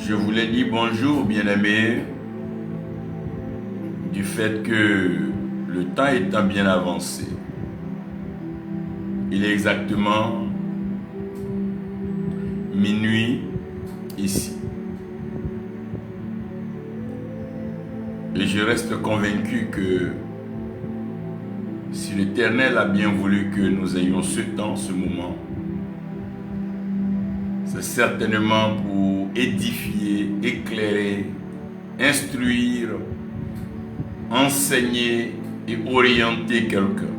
Je voulais dire bonjour, bien-aimés, du fait que le temps étant bien avancé, il est exactement minuit ici. Et je reste convaincu que si l'Éternel a bien voulu que nous ayons ce temps, ce moment, c'est certainement pour édifier, éclairer, instruire, enseigner et orienter quelqu'un.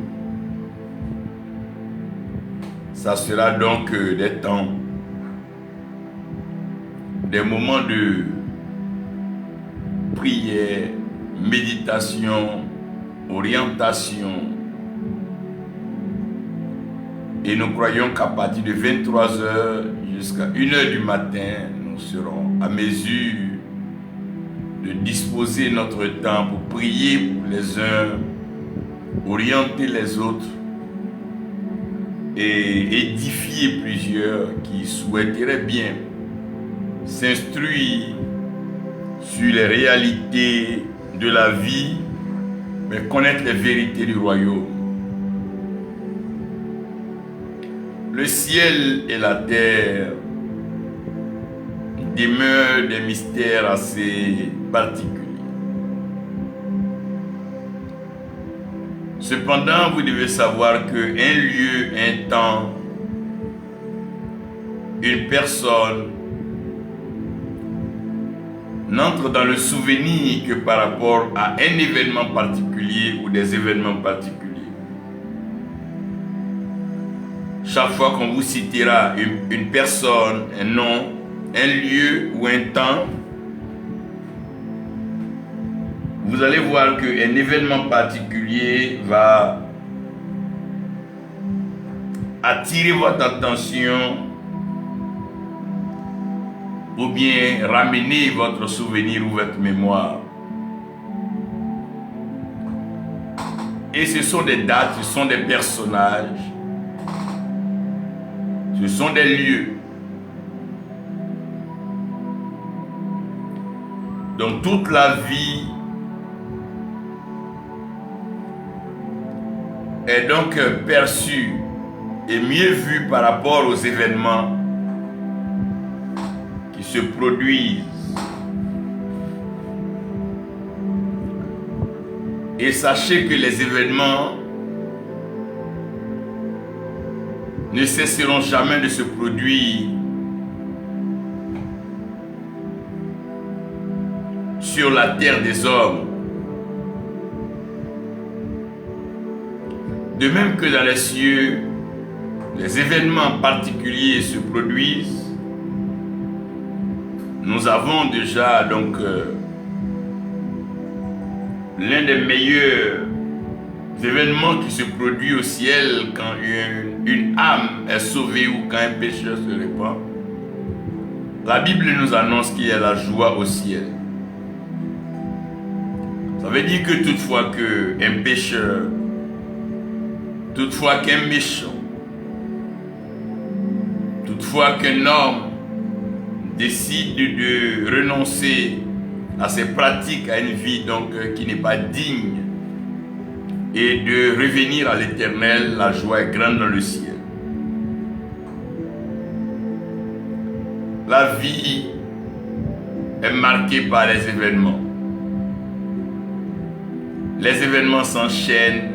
Ça sera donc des temps, des moments de prière, méditation, orientation. Et nous croyons qu'à partir de 23h jusqu'à 1h du matin, nous serons à mesure de disposer notre temps pour prier pour les uns, orienter les autres et édifier plusieurs qui souhaiteraient bien s'instruire sur les réalités de la vie, mais connaître les vérités du royaume. Le ciel et la terre demeurent des mystères assez particuliers. Cependant, vous devez savoir qu'un lieu, un temps, une personne n'entre dans le souvenir que par rapport à un événement particulier ou des événements particuliers. Chaque fois qu'on vous citera une personne, un nom, un lieu ou un temps, vous allez voir qu'un événement particulier va attirer votre attention ou bien ramener votre souvenir ou votre mémoire. Et ce sont des dates, ce sont des personnages, ce sont des lieux. Donc toute la vie est donc perçue et mieux vue par rapport aux événements qui se produisent. Et sachez que les événements ne cesseront jamais de se produire sur la terre des hommes. De même que dans les cieux, les événements particuliers se produisent. Nous avons déjà donc l'un des meilleurs événements qui se produit au ciel quand une âme est sauvée ou quand un pécheur se répand. La Bible nous annonce qu'il y a la joie au ciel. Ça veut dire que toutefois qu'un pécheur, toutefois qu'un méchant, toutefois qu'un homme décide de renoncer à ses pratiques, à une vie donc qui n'est pas digne, et de revenir à l'Éternel, la joie est grande dans le ciel. La vie est marquée par les événements. Les événements s'enchaînent,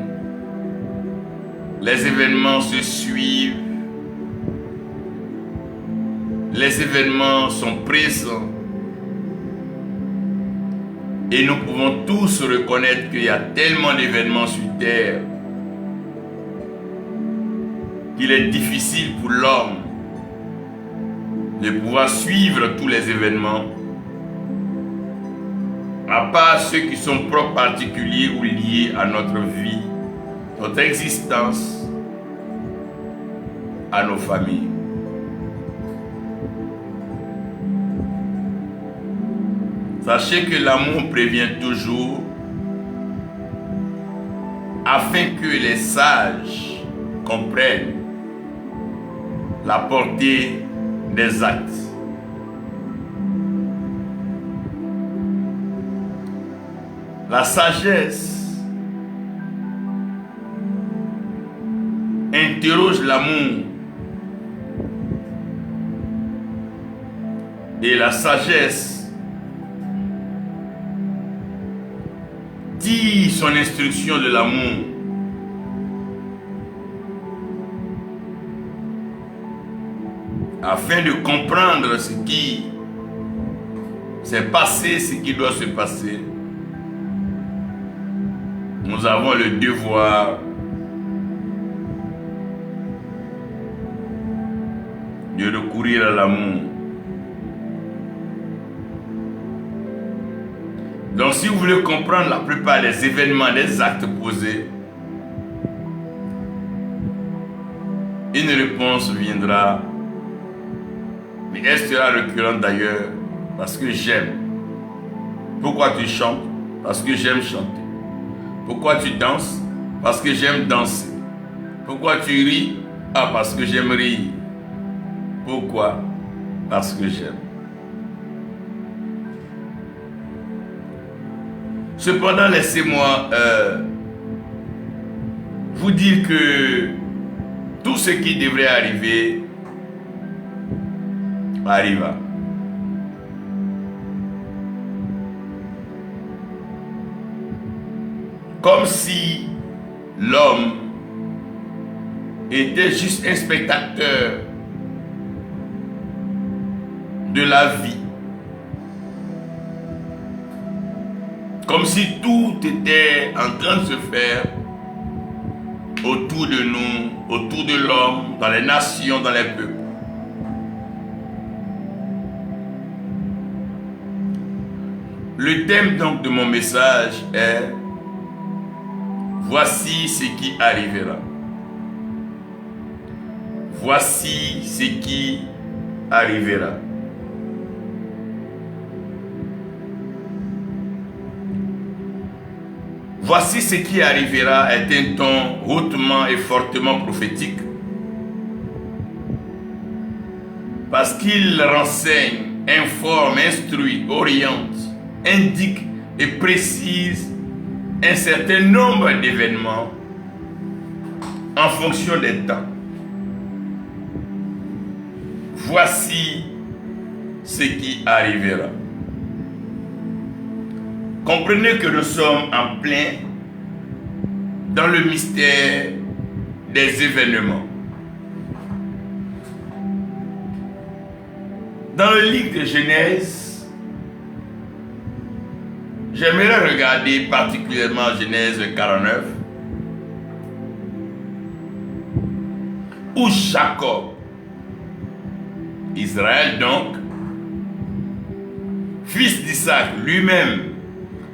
les événements se suivent, les événements sont présents. Et nous pouvons tous reconnaître qu'il y a tellement d'événements sur terre qu'il est difficile pour l'homme de pouvoir suivre tous les événements, à part ceux qui sont propres, particuliers ou liés à notre vie, notre existence, à nos familles. Sachez que l'amour prévient toujours afin que les sages comprennent la portée des actes. La sagesse interroge l'amour. Et la sagesse dit son instruction de l'amour. Afin de comprendre ce qui s'est passé, ce qui doit se passer, nous avons le devoir de recourir à l'amour. Donc si vous voulez comprendre la plupart des événements, des actes posés, une réponse viendra, mais elle sera récurrente d'ailleurs, parce que j'aime. Pourquoi tu chantes? Parce que j'aime chanter. Pourquoi tu danses? Parce que j'aime danser. Pourquoi tu ris? Ah, parce que j'aime rire. Pourquoi? Parce que j'aime. Cependant, laissez-moi vous dire que tout ce qui devrait arriver arriva. Comme si l'homme était juste un spectateur de la vie. Comme si tout était en train de se faire autour de nous, autour de l'homme, dans les nations, dans les peuples. Le thème donc de mon message est: voici ce qui arrivera. Voici ce qui arrivera. Voici ce qui arrivera est un ton hautement et fortement prophétique, parce qu'il renseigne, informe, instruit, oriente, indique et précise un certain nombre d'événements en fonction des temps. Voici ce qui arrivera. Comprenez que nous sommes en plein dans le mystère des événements. Dans le livre de Genèse, j'aimerais regarder particulièrement Genèse 49, où Jacob, Israël donc, fils d'Isaac lui-même,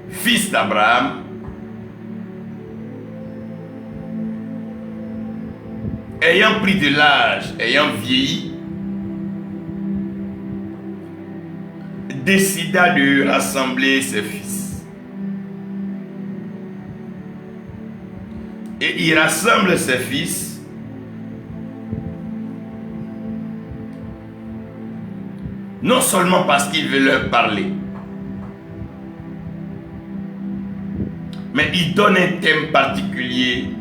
fils d'Abraham, ayant pris de l'âge, ayant vieilli, décida de rassembler ses fils. Et il rassemble ses fils non seulement parce qu'il veut leur parler, mais il donne un thème particulier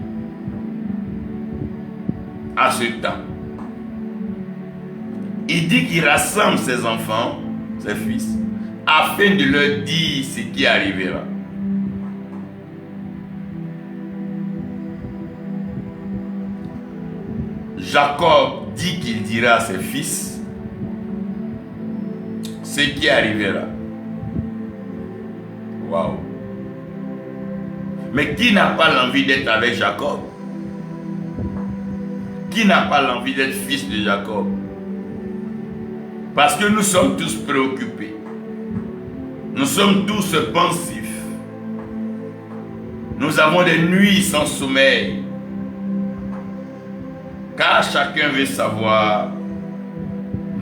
à ce temps. Il dit qu'il rassemble ses enfants, ses fils, afin de leur dire ce qui arrivera. Jacob dit qu'il dira à ses fils ce qui arrivera. Waouh! Mais qui n'a pas l'envie d'être avec Jacob? Qui n'a pas l'envie d'être fils de Jacob? Parce que nous sommes tous préoccupés. Nous sommes tous pensifs. Nous avons des nuits sans sommeil. Car chacun veut savoir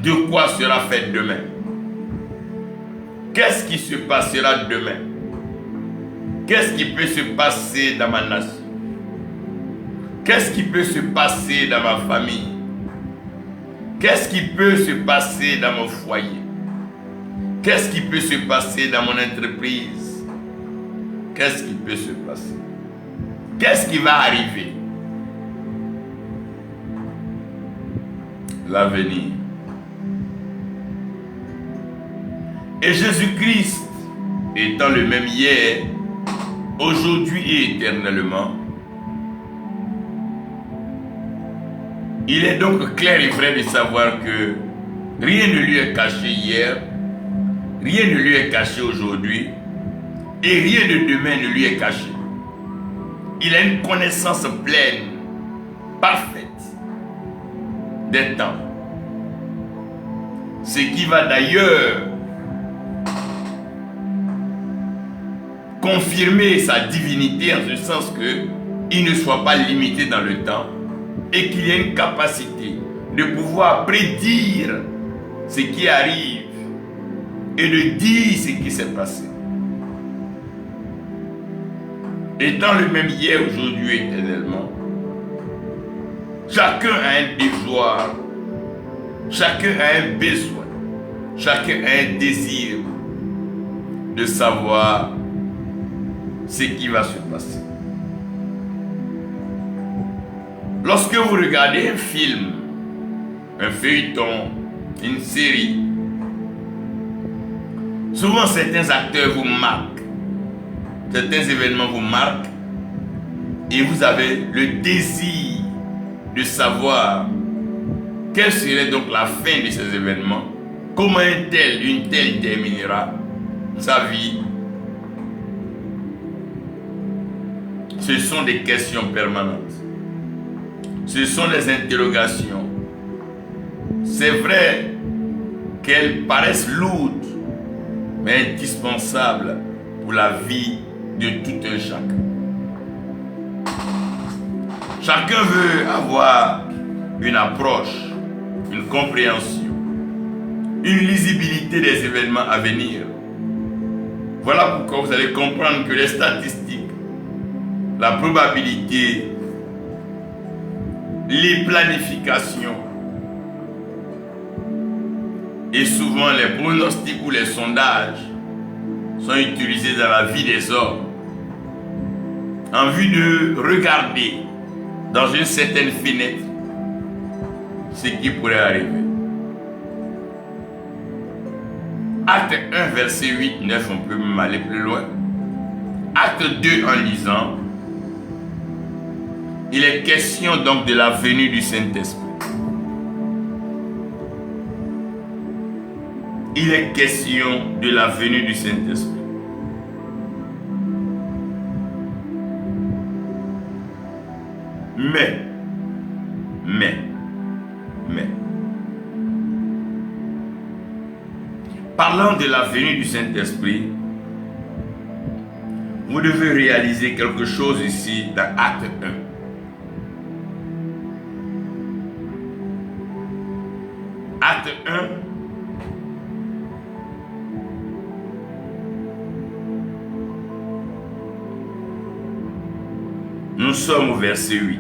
de quoi sera fait demain. Qu'est-ce qui se passera demain? Qu'est-ce qui peut se passer dans ma nation? Qu'est-ce qui peut se passer dans ma famille? Qu'est-ce qui peut se passer dans mon foyer? Qu'est-ce qui peut se passer dans mon entreprise? qu'est-ce qui peut se passer? Qu'est-ce qui va arriver? L'avenir. Et Jésus-Christ, étant le même hier, aujourd'hui et éternellement, il est donc clair et vrai de savoir que rien ne lui est caché hier, rien ne lui est caché aujourd'hui, et rien de demain ne lui est caché. Il a une connaissance pleine, parfaite des temps. Ce qui va d'ailleurs confirmer sa divinité en ce sens qu'il ne soit pas limité dans le temps et qu'il y ait une capacité de pouvoir prédire ce qui arrive et de dire ce qui s'est passé. Étant le même hier, aujourd'hui, éternellement, chacun a un devoir, chacun a un besoin, chacun a un désir de savoir ce qui va se passer. Lorsque vous regardez un film, un feuilleton, une série, souvent certains acteurs vous marquent, certains événements vous marquent et vous avez le désir de savoir quelle serait donc la fin de ces événements, comment une telle terminera sa vie. Ce sont des questions permanentes. Ce sont des interrogations. C'est vrai qu'elles paraissent lourdes, mais indispensables pour la vie de tout un chacun. Chacun veut avoir une approche, une compréhension, une lisibilité des événements à venir. Voilà pourquoi vous allez comprendre que les statistiques, la probabilité, les planifications et souvent les pronostics ou les sondages sont utilisés dans la vie des hommes en vue de regarder dans une certaine fenêtre ce qui pourrait arriver. Acte 1, verset 8, 9, on peut même aller plus loin. Acte 2, en lisant, il est question donc de la venue du Saint-Esprit. Il est question de la venue du Saint-Esprit. Mais, parlant de la venue du Saint-Esprit, vous devez réaliser quelque chose ici dans Acte 1. Acte 1, nous sommes au verset 8.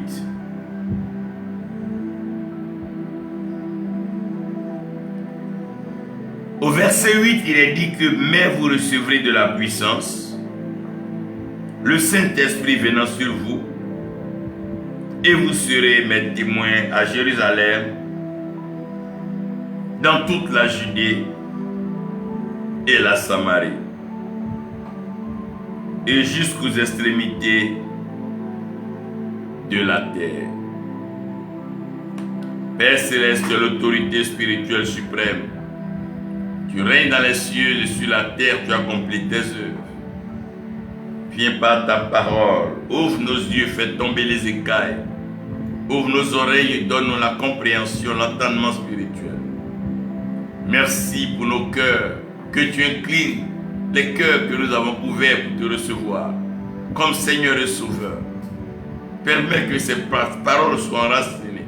Au verset 8, il est dit que « Mais vous recevrez de la puissance, le Saint-Esprit venant sur vous, et vous serez mes témoins à Jérusalem, dans toute la Judée et la Samarie, et jusqu'aux extrémités de la terre. » Père céleste, l'autorité spirituelle suprême, tu règnes dans les cieux et sur la terre, tu accomplis tes œuvres. Viens par ta parole, ouvre nos yeux, fais tomber les écailles, ouvre nos oreilles et donne-nous la compréhension, l'entendement spirituel. Merci pour nos cœurs, que tu inclines les cœurs que nous avons ouverts pour te recevoir, comme Seigneur et Sauveur. Permets que ces paroles soient enracinées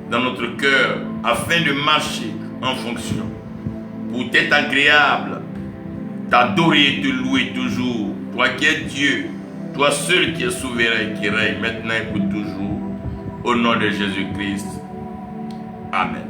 dans notre cœur, afin de marcher en fonction. Pour t'être agréable, t'adorer et te louer toujours. Toi qui es Dieu, toi seul qui es souverain et qui règne maintenant et pour toujours. Au nom de Jésus-Christ. Amen.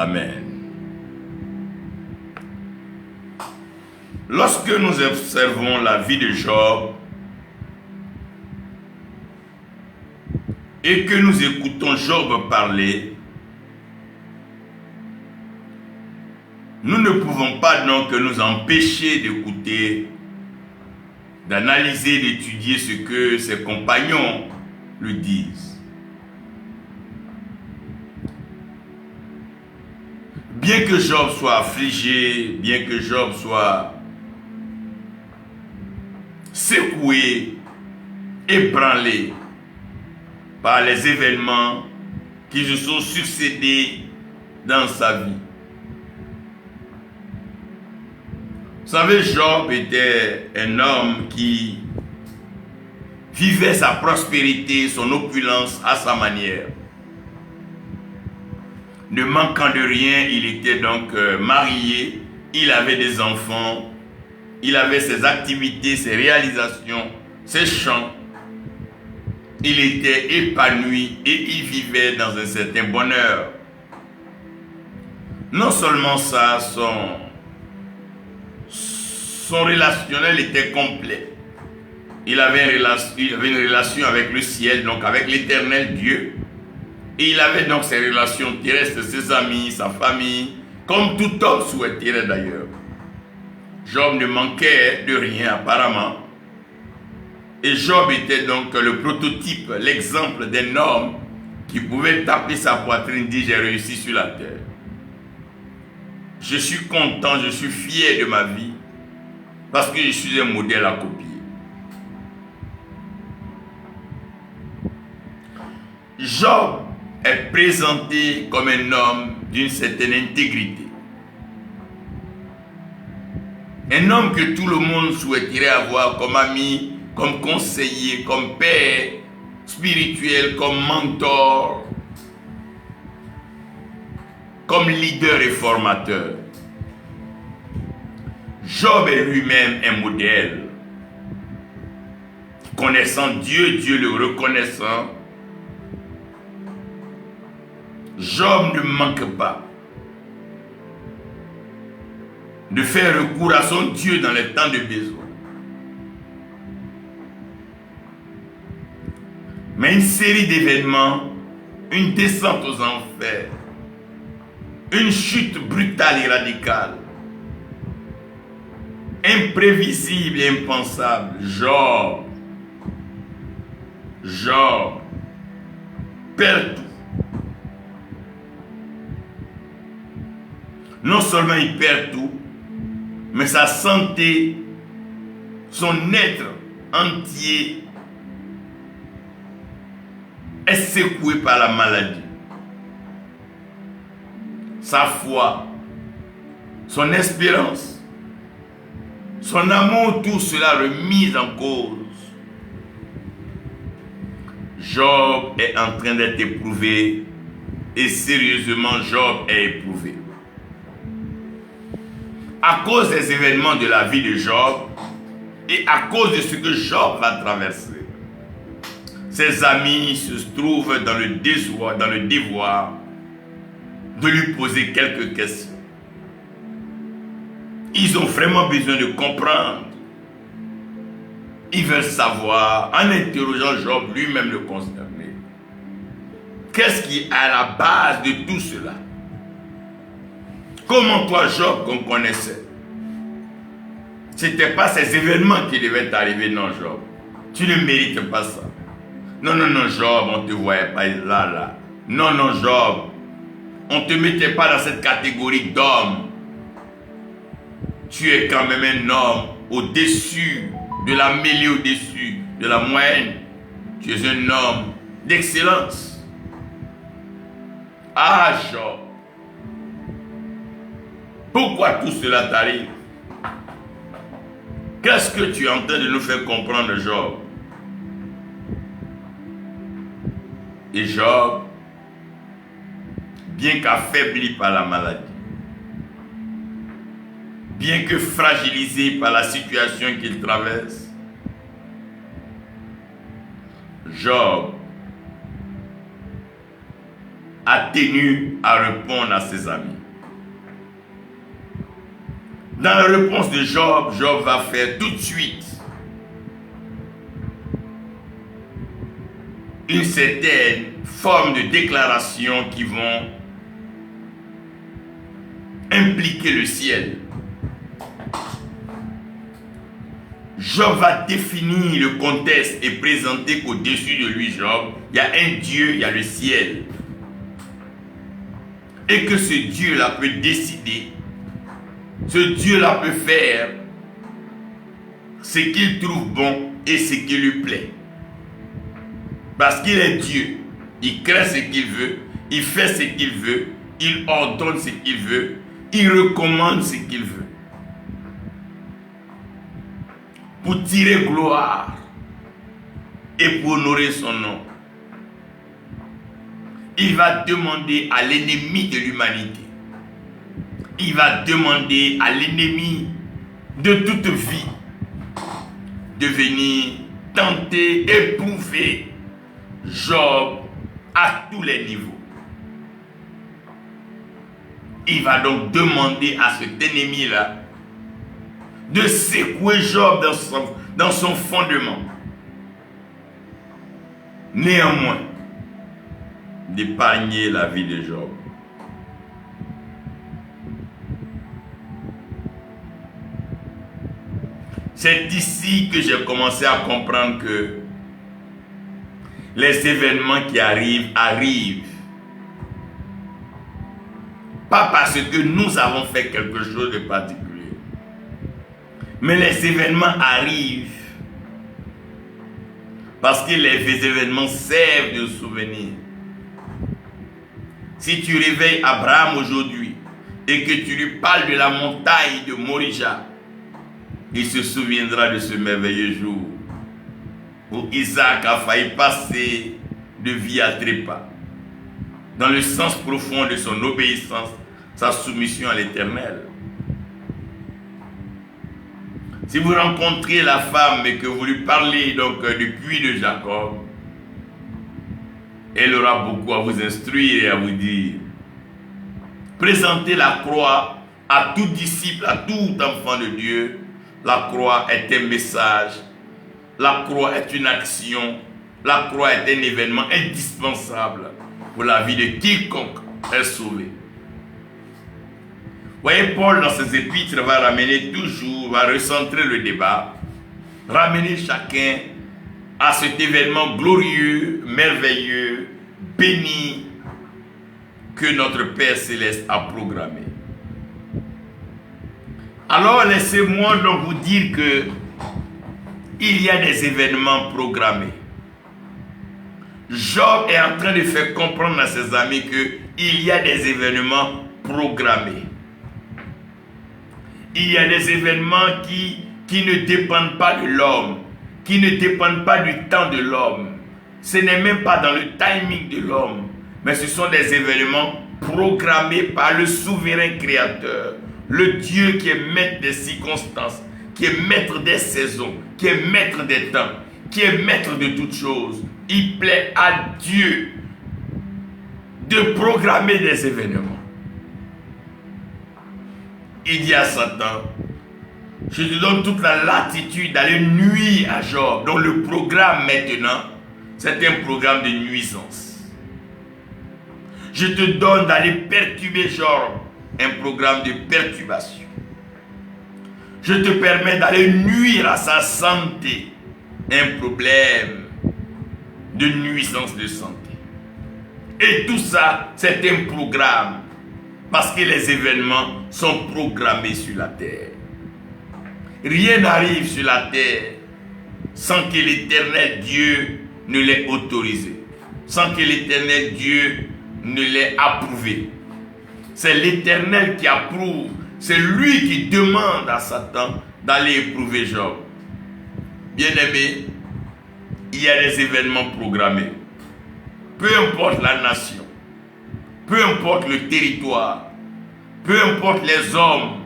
Amen. Lorsque nous observons la vie de Job et que nous écoutons Job parler, nous ne pouvons pas donc nous empêcher d'écouter, d'analyser, d'étudier ce que ses compagnons lui disent. Bien que Job soit affligé, bien que Job soit secoué, ébranlé par les événements qui se sont succédés dans sa vie. Vous savez, Job était un homme qui vivait sa prospérité, son opulence à sa manière. Ne manquant de rien, il était donc marié, il avait des enfants, il avait ses activités, ses réalisations, ses chants. Il était épanoui et il vivait dans un certain bonheur. Non seulement ça, son relationnel était complet. Il avait une relation avec le ciel, donc avec l'éternel Dieu. Et il avait donc ses relations terrestres, ses amis, sa famille, comme tout homme souhaiterait d'ailleurs. Job ne manquait de rien apparemment. Et Job était donc le prototype, l'exemple d'un homme qui pouvait taper sa poitrine et dire « j'ai réussi sur la terre ». Je suis content, je suis fier de ma vie parce que je suis un modèle à copier. Job est présenté comme un homme d'une certaine intégrité. Un homme que tout le monde souhaiterait avoir comme ami, comme conseiller, comme père spirituel, comme mentor, comme leader et formateur. Job est lui-même un modèle. Connaissant Dieu, Dieu le reconnaissant, Job ne manque pas de faire recours à son Dieu dans les temps de besoin. Mais une série d'événements, une descente aux enfers, une chute brutale et radicale, imprévisible et impensable, Job perd tout. Non seulement il perd tout, mais sa santé, son être entier est secoué par la maladie. Sa foi, son espérance, son amour, tout cela remis en cause. Job est en train d'être éprouvé et sérieusement Job est éprouvé. À cause des événements de la vie de Job et à cause de ce que Job va traverser, ses amis se trouvent dans le devoir de lui poser quelques questions. Ils ont vraiment besoin de comprendre. Ils veulent savoir, en interrogeant Job lui-même le concerné, qu'est-ce qui est à la base de tout cela? Comment toi, Job, qu'on connaissait, ce n'était pas ces événements qui devaient t'arriver, non, Job. Tu ne mérites pas ça. Non, Job, on ne te voyait pas là. Non, Job, on ne te mettait pas dans cette catégorie d'homme. Tu es quand même un homme au-dessus de la mêlée, au-dessus de la moyenne. Tu es un homme d'excellence. Ah, Job. Pourquoi tout cela t'arrive? Qu'est-ce que tu es en train de nous faire comprendre, Job? Et Job, bien qu'affaibli par la maladie, bien que fragilisé par la situation qu'il traverse, Job a tenu à répondre à ses amis. Dans la réponse de Job, Job va faire tout de suite une certaine forme de déclaration qui vont impliquer le ciel. Job va définir le contexte et présenter qu'au-dessus de lui, Job, il y a un Dieu, il y a le ciel. Et que ce Dieu-là peut décider, ce Dieu-là peut faire ce qu'il trouve bon et ce qui lui plaît. Parce qu'il est Dieu, il crée ce qu'il veut, il fait ce qu'il veut, il ordonne ce qu'il veut, il recommande ce qu'il veut. Pour tirer gloire et pour honorer son nom. Il va demander à l'ennemi de l'humanité, il va demander à l'ennemi de toute vie de venir tenter, éprouver Job à tous les niveaux. Il va donc demander à cet ennemi-là de secouer Job dans son fondement. Néanmoins, d'épargner la vie de Job. C'est ici que j'ai commencé à comprendre que les événements qui arrivent. Pas parce que nous avons fait quelque chose de particulier. Mais les événements arrivent parce que les événements servent de souvenir. Si tu réveilles Abraham aujourd'hui et que tu lui parles de la montagne de Morija, il se souviendra de ce merveilleux jour où Isaac a failli passer de vie à trépas, dans le sens profond de son obéissance, sa soumission à l'Éternel. Si vous rencontrez la femme et que vous lui parlez donc du puits de Jacob, elle aura beaucoup à vous instruire et à vous dire. Présentez la croix à tout disciple, à tout enfant de Dieu. La croix est un message, la croix est une action, la croix est un événement indispensable pour la vie de quiconque est sauvé. Voyez, Paul dans ses épîtres va ramener toujours, va recentrer le débat, ramener chacun à cet événement glorieux, merveilleux, béni que notre Père Céleste a programmé. Alors laissez-moi donc vous dire que il y a des événements programmés. Job est en train de faire comprendre à ses amis qu'il y a des événements programmés. Il y a des événements qui ne dépendent pas de l'homme, qui ne dépendent pas du temps de l'homme. Ce n'est même pas dans le timing de l'homme, mais ce sont des événements programmés par le souverain créateur, le Dieu qui est maître des circonstances, qui est maître des saisons, qui est maître des temps, qui est maître de toutes choses. Il plaît à Dieu de programmer des événements. Il dit à Satan, je te donne toute la latitude d'aller nuire à Job. Donc le programme maintenant, c'est un programme de nuisance. Je te donne d'aller perturber Job, un programme de perturbation. Je te permets d'aller nuire à sa santé, un problème de nuisance de santé. Et tout ça, c'est un programme. Parce que les événements sont programmés sur la terre. Rien n'arrive sur la terre sans que l'Éternel Dieu ne l'ait autorisé. Sans que l'Éternel Dieu ne l'ait approuvé. C'est l'Éternel qui approuve. C'est lui qui demande à Satan d'aller éprouver Job. Bien-aimé, il y a des événements programmés. Peu importe la nation. Peu importe le territoire, peu importe les hommes,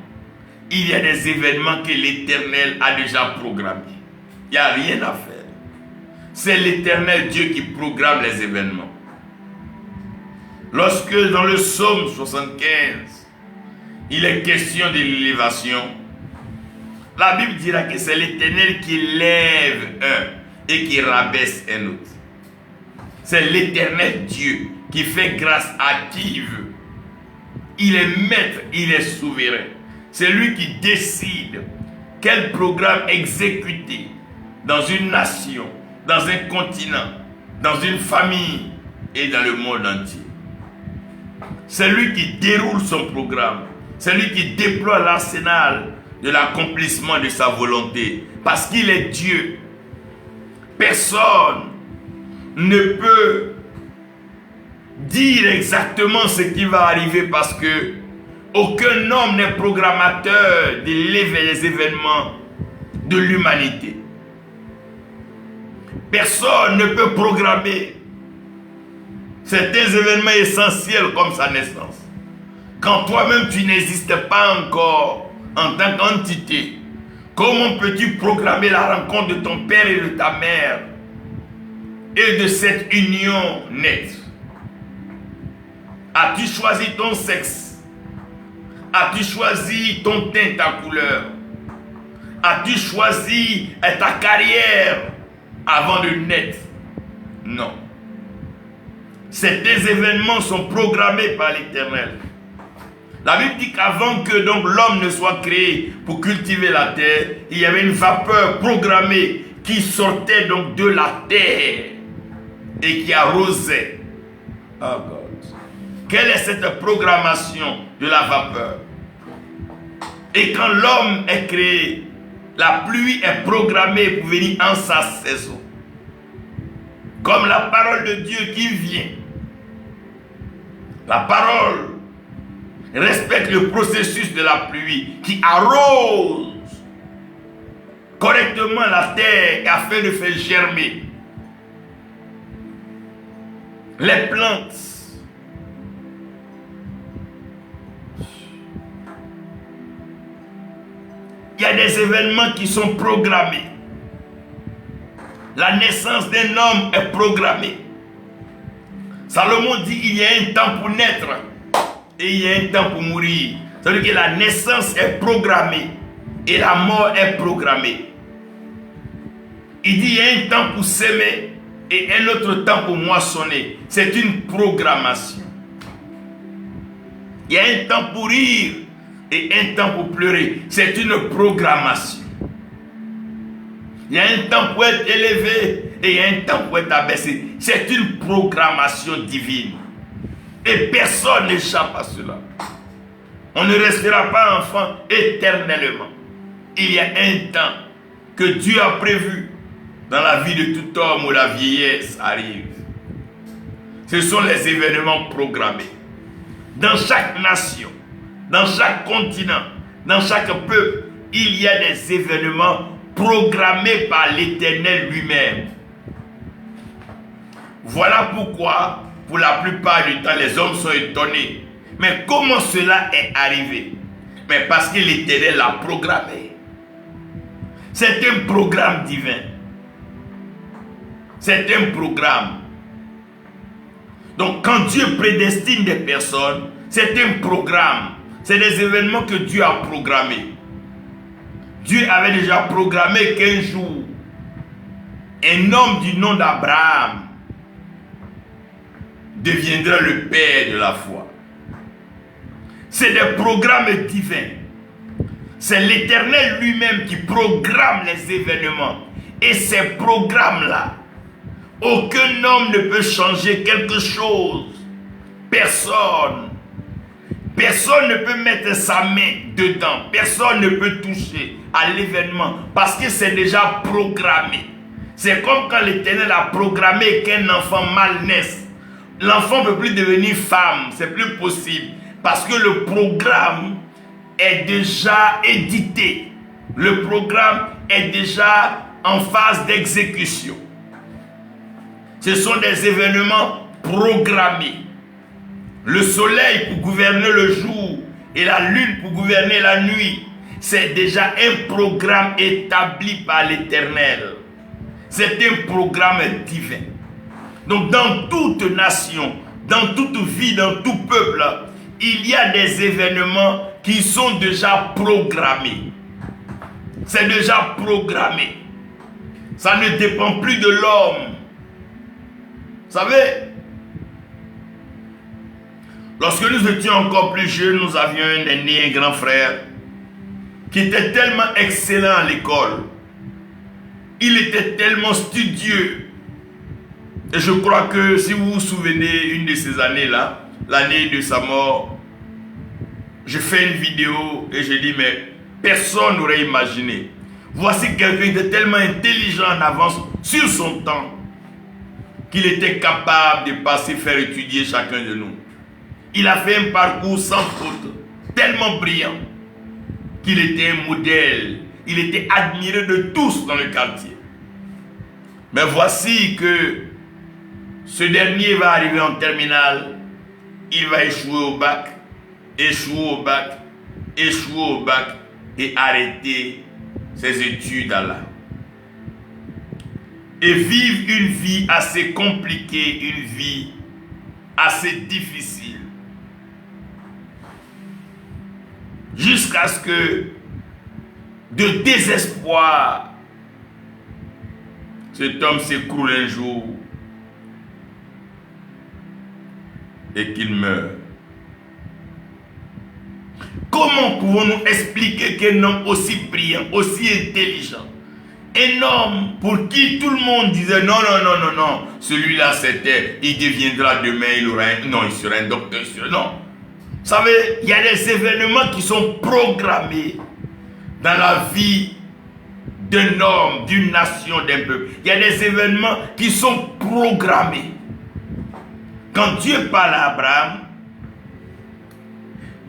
il y a des événements que l'Éternel a déjà programmés. Il n'y a rien à faire. C'est l'Éternel Dieu qui programme les événements. Lorsque dans le psaume 75, il est question de l'élévation, la Bible dira que c'est l'Éternel qui lève un et qui rabaisse un autre. C'est l'Éternel Dieu qui fait grâce à qui il veut. Il est maître, il est souverain. C'est lui qui décide quel programme exécuter dans une nation, dans un continent, dans une famille et dans le monde entier. C'est lui qui déroule son programme. C'est lui qui déploie l'arsenal de l'accomplissement de sa volonté. Parce qu'il est Dieu. Personne ne peut dire exactement ce qui va arriver parce que aucun homme n'est programmateur des événements de l'humanité. Personne ne peut programmer certains événements essentiels comme sa naissance. Quand toi-même tu n'existes pas encore en tant qu'entité, comment peux-tu programmer la rencontre de ton père et de ta mère et de cette union nette? As-tu choisi ton sexe? As-tu choisi ton teint, ta couleur? As-tu choisi ta carrière avant de naître? Non. Certains événements sont programmés par l'Éternel. La Bible dit qu'avant que donc l'homme ne soit créé pour cultiver la terre, il y avait une vapeur programmée qui sortait donc de la terre et qui arrosait. Oh God. Quelle est cette programmation de la vapeur? Et quand l'homme est créé, la pluie est programmée pour venir en sa saison. Comme la parole de Dieu qui vient. La parole respecte le processus de la pluie qui arrose correctement la terre afin de faire germer les plantes. Il y a des événements qui sont programmés. La naissance d'un homme est programmée. Salomon dit qu'il y a un temps pour naître et il y a un temps pour mourir. C'est-à-dire que la naissance est programmée et la mort est programmée. Il dit qu'il y a un temps pour s'aimer et un autre temps pour moissonner. C'est une programmation. Il y a un temps pour rire et un temps pour pleurer. C'est une programmation. Il y a un temps pour être élevé et il y a un temps pour être abaissé. C'est une programmation divine. Et personne n'échappe à cela. On ne restera pas enfant éternellement. Il y a un temps que Dieu a prévu dans la vie de tout homme où la vieillesse arrive. Ce sont les événements programmés. Dans chaque nation, dans chaque continent, dans chaque peuple, il y a des événements programmés par l'Éternel lui-même. Voilà pourquoi, pour la plupart du temps, les hommes sont étonnés. Mais comment cela est arrivé? Mais parce que l'Éternel l'a programmé. C'est un programme divin. C'est un programme. Donc quand Dieu prédestine des personnes, c'est un programme. C'est des événements que Dieu a programmés. Dieu avait déjà programmé qu'un jour, un homme du nom d'Abraham deviendra le père de la foi. C'est des programmes divins. C'est l'Éternel lui-même qui programme les événements. Et ces programmes-là, aucun homme ne peut changer quelque chose. Personne ne peut mettre sa main dedans. Personne ne peut toucher à l'événement parce que c'est déjà programmé. C'est comme quand l'Éternel a programmé qu'un enfant mâle naisse. L'enfant ne peut plus devenir femme, c'est plus possible parce que le programme est déjà édité. Le programme est déjà en phase d'exécution. Ce sont des événements programmés. Le soleil pour gouverner le jour et la lune pour gouverner la nuit. C'est déjà un programme établi par l'Éternel. C'est un programme divin. Donc dans toute nation, dans toute vie, dans tout peuple, il y a des événements qui sont déjà programmés. C'est déjà programmé. Ça ne dépend plus de l'homme. Vous savez, lorsque nous étions encore plus jeunes, nous avions un aîné, un grand frère, qui était tellement excellent à l'école. Il était tellement studieux. Et je crois que si vous vous souvenez, une de ces années-là, l'année de sa mort, je fais une vidéo et je dis, mais personne n'aurait imaginé. Voici quelqu'un qui était tellement intelligent en avance sur son temps qu'il était capable de passer faire étudier chacun de nous. Il a fait un parcours sans faute, tellement brillant qu'il était un modèle. Il était admiré de tous dans le quartier. Mais voici que ce dernier va arriver en terminale, il va échouer au bac, échouer au bac, échouer au bac et arrêter ses études à là. Et vivre une vie assez compliquée, une vie assez difficile. Jusqu'à ce que, de désespoir, cet homme s'écroule un jour et qu'il meurt. Comment pouvons-nous expliquer qu'un homme aussi brillant, aussi intelligent, un homme pour qui tout le monde disait non, non, non, non, non, celui-là c'était, il deviendra demain, il sera un docteur, non. Vous savez, il y a des événements qui sont programmés dans la vie d'un homme, d'une nation, d'un peuple. Il y a des événements qui sont programmés. Quand Dieu parle à Abraham,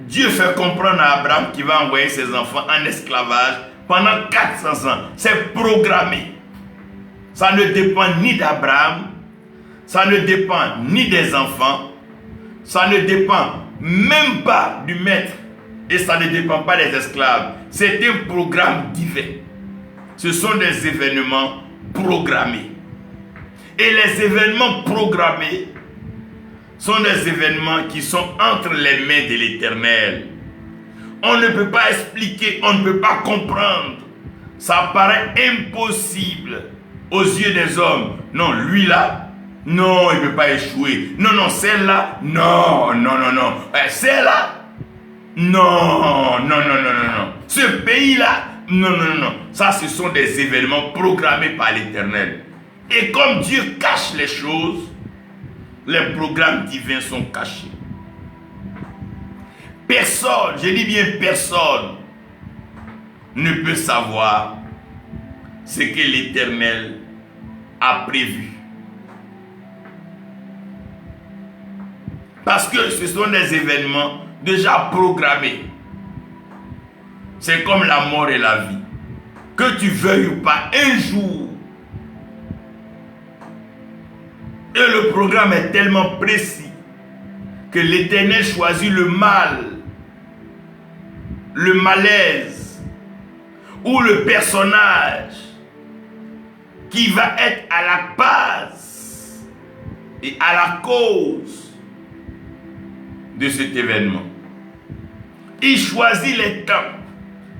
Dieu fait comprendre à Abraham qu'il va envoyer ses enfants en esclavage pendant 400 ans. C'est programmé. Ça ne dépend ni d'Abraham, ça ne dépend ni des enfants, ça ne dépend même pas du maître et ça ne dépend pas des esclaves. C'est un programme divin. Ce sont des événements programmés. Et les événements programmés sont des événements qui sont entre les mains de l'Éternel. On ne peut pas expliquer, on ne peut pas comprendre. Ça paraît impossible aux yeux des hommes. Non, lui là, non, il ne peut pas échouer. Non, non, celle-là, non, non, non, non. Celle-là, non, non, non, non, non, non. Ce pays-là, non, non, non. Ça, ce sont des événements programmés par l'Éternel. Et comme Dieu cache les choses, les programmes divins sont cachés. Personne, je dis bien personne, ne peut savoir ce que l'Éternel a prévu. Parce que ce sont des événements déjà programmés. C'est comme la mort et la vie. Que tu veuilles ou pas, un jour. Et le programme est tellement précis que l'Éternel choisit le mal, le malaise, ou le personnage qui va être à la base et à la cause de cet événement. Il choisit les temps,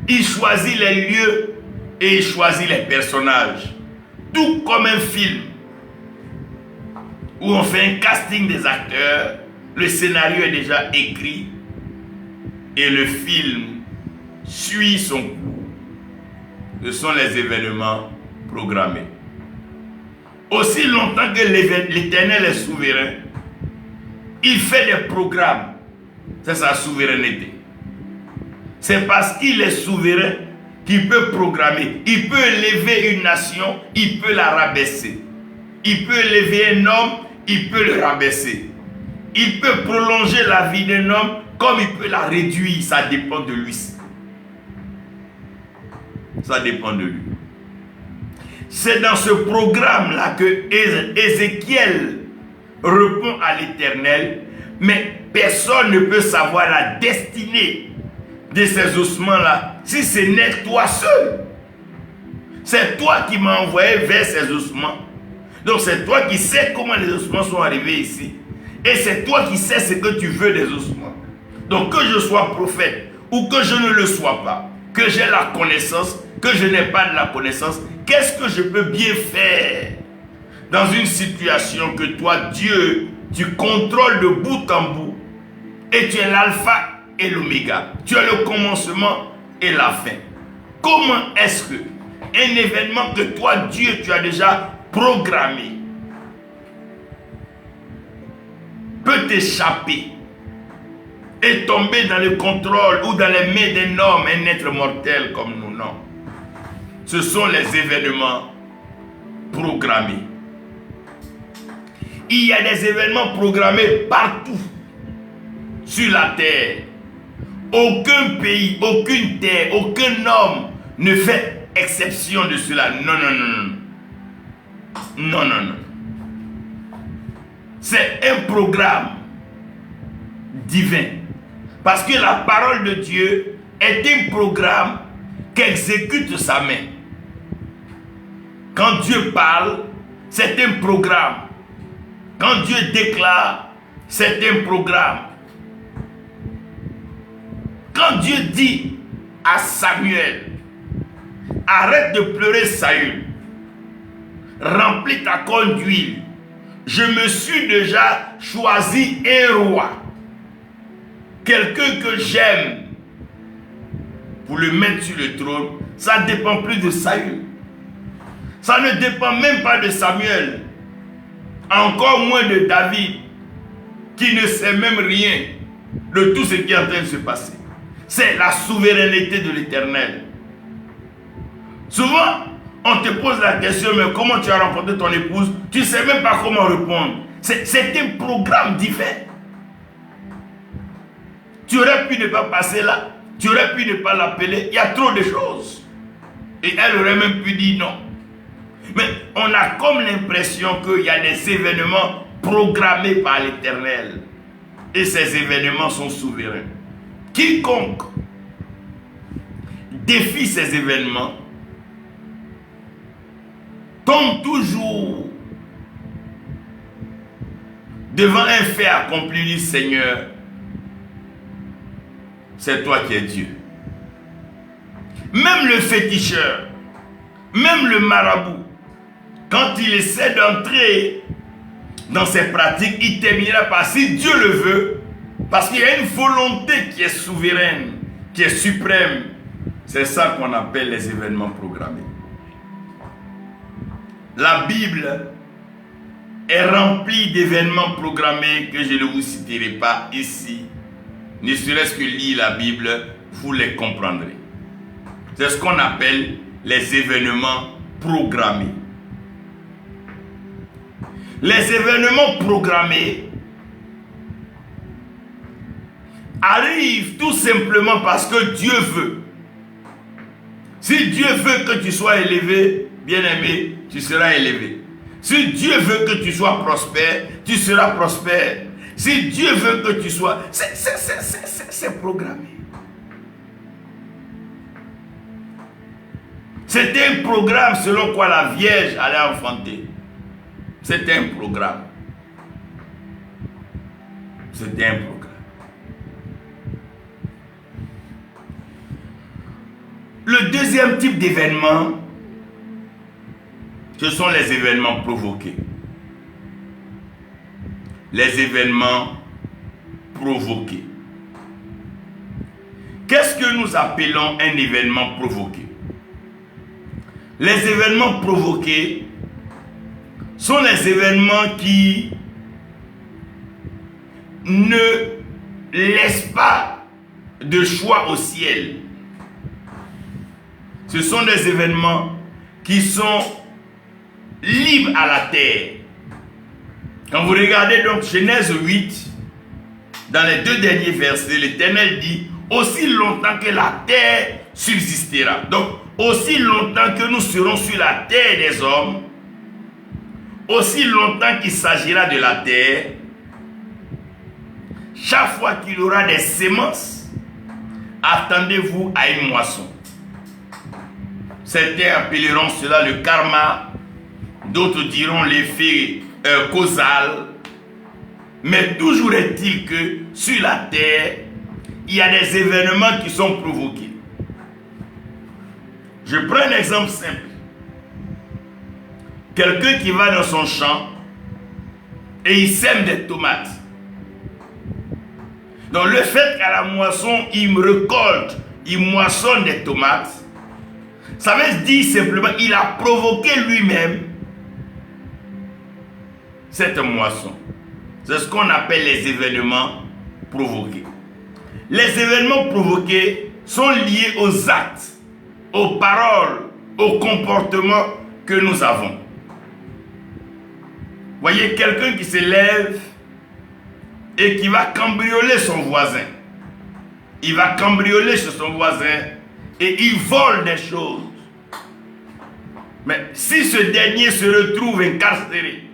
il choisit les lieux et il choisit les personnages. Tout comme un film où on fait un casting des acteurs, le scénario est déjà écrit et le film suit son cours. Ce sont les événements programmés. Aussi longtemps que l'Éternel est souverain, il fait des programmes. C'est sa souveraineté. C'est parce qu'il est souverain qu'il peut programmer. Il peut élever une nation, il peut la rabaisser. Il peut élever un homme, il peut le rabaisser. Il peut prolonger la vie d'un homme comme il peut la réduire. Ça dépend de lui. Ça dépend de lui. C'est dans ce programme-là que Ézéchiel répond à l'Éternel, mais personne ne peut savoir la destinée de ces ossements-là si ce n'est toi seul. C'est toi qui m'as envoyé vers ces ossements. Donc c'est toi qui sais comment les ossements sont arrivés ici. Et c'est toi qui sais ce que tu veux des ossements. Donc que je sois prophète ou que je ne le sois pas, que j'ai la connaissance, que je n'ai pas de la connaissance, qu'est-ce que je peux bien faire dans une situation que toi, Dieu, tu contrôles de bout en bout et tu es l'alpha et l'oméga. Tu es le commencement et la fin. Comment est-ce que un événement que toi, Dieu, tu as déjà programmé peut t'échapper et tomber dans le contrôle ou dans les mains d'un homme, un être mortel comme nous? Non. Ce sont les événements programmés. Il y a des événements programmés partout sur la terre. Aucun pays, aucune terre, aucun homme ne fait exception de cela. Non, non, non, non. Non, non, non. C'est un programme divin. Parce que la parole de Dieu est un programme qu'exécute sa main. Quand Dieu parle, c'est un programme. Quand Dieu déclare, c'est un programme. Quand Dieu dit à Samuel, arrête de pleurer Saül, remplis ta corne d'huile, je me suis déjà choisi un roi, quelqu'un que j'aime, pour le mettre sur le trône. Ça ne dépend plus de Saül, ça ne dépend même pas de Samuel, encore moins de David, qui ne sait même rien de tout ce qui est en train de se passer. C'est la souveraineté de l'Éternel. Souvent, on te pose la question, mais comment tu as rencontré ton épouse? Tu ne sais même pas comment répondre. C'est un programme divin. Tu aurais pu ne pas passer là. Tu aurais pu ne pas l'appeler. Il y a trop de choses. Et elle aurait même pu dire non. Mais on a comme l'impression qu'il y a des événements programmés par l'Éternel. Et ces événements sont souverains. Quiconque défie ces événements tombe toujours devant un fait accompli du Seigneur. C'est toi qui es Dieu. Même le féticheur, même le marabout, quand il essaie d'entrer dans ses pratiques, il terminera par, si Dieu le veut, parce qu'il y a une volonté qui est souveraine, qui est suprême. C'est ça qu'on appelle les événements programmés. La Bible est remplie d'événements programmés que je ne vous citerai pas ici. Ne serait-ce que lire la Bible, vous les comprendrez. C'est ce qu'on appelle les événements programmés. Les événements programmés arrivent tout simplement parce que Dieu veut. Si Dieu veut que tu sois élevé, bien-aimé, tu seras élevé. Si Dieu veut que tu sois prospère, tu seras prospère. Si Dieu veut que tu sois... C'est programmé. C'était un programme selon quoi la Vierge allait enfanter. C'était un programme. C'était un programme. Le deuxième type d'événement, ce sont les événements provoqués. Les événements provoqués. Qu'est-ce que nous appelons un événement provoqué? Les événements provoqués sont les événements qui ne laissent pas de choix au ciel. Ce sont des événements qui sont libres à la terre. Quand vous regardez donc Genèse 8, dans les 2 derniers versets, l'Éternel dit, aussi longtemps que la terre subsistera. Donc, aussi longtemps que nous serons sur la terre des hommes, aussi longtemps qu'il s'agira de la terre, chaque fois qu'il y aura des semences, attendez-vous à une moisson. Certains appelleront cela le karma, d'autres diront l'effet causal. Mais toujours est-il que sur la terre, il y a des événements qui sont provoqués. Je prends un exemple simple. Quelqu'un qui va dans son champ et il sème des tomates. Donc le fait qu'à la moisson, il me récolte, il moissonne des tomates, ça veut dire simplement qu'il a provoqué lui-même cette moisson. C'est ce qu'on appelle les événements provoqués. Les événements provoqués sont liés aux actes, aux paroles, aux comportements que nous avons. Voyez quelqu'un qui se lève et qui va cambrioler son voisin. Il va cambrioler chez son voisin et il vole des choses. Mais si ce dernier se retrouve incarcéré,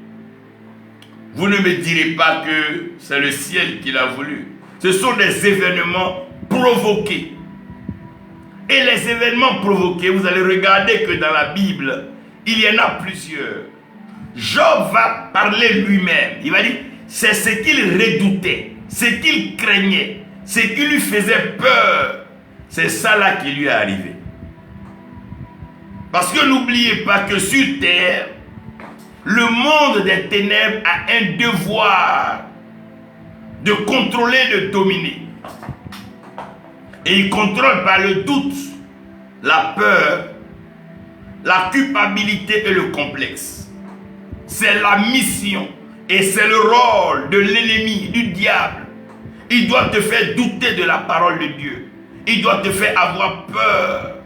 vous ne me direz pas que c'est le ciel qui l'a voulu. Ce sont des événements provoqués. Et les événements provoqués, vous allez regarder que dans la Bible, il y en a plusieurs. Job va parler lui-même. Il va dire, c'est ce qu'il redoutait, ce qu'il craignait, ce qui lui faisait peur. C'est ça là qui lui est arrivé. Parce que n'oubliez pas que sur terre, le monde des ténèbres a un devoir de contrôler, de dominer. Et il contrôle par le doute, la peur, la culpabilité et le complexe. C'est la mission et c'est le rôle de l'ennemi, du diable. Il doit te faire douter de la parole de Dieu. Il doit te faire avoir peur.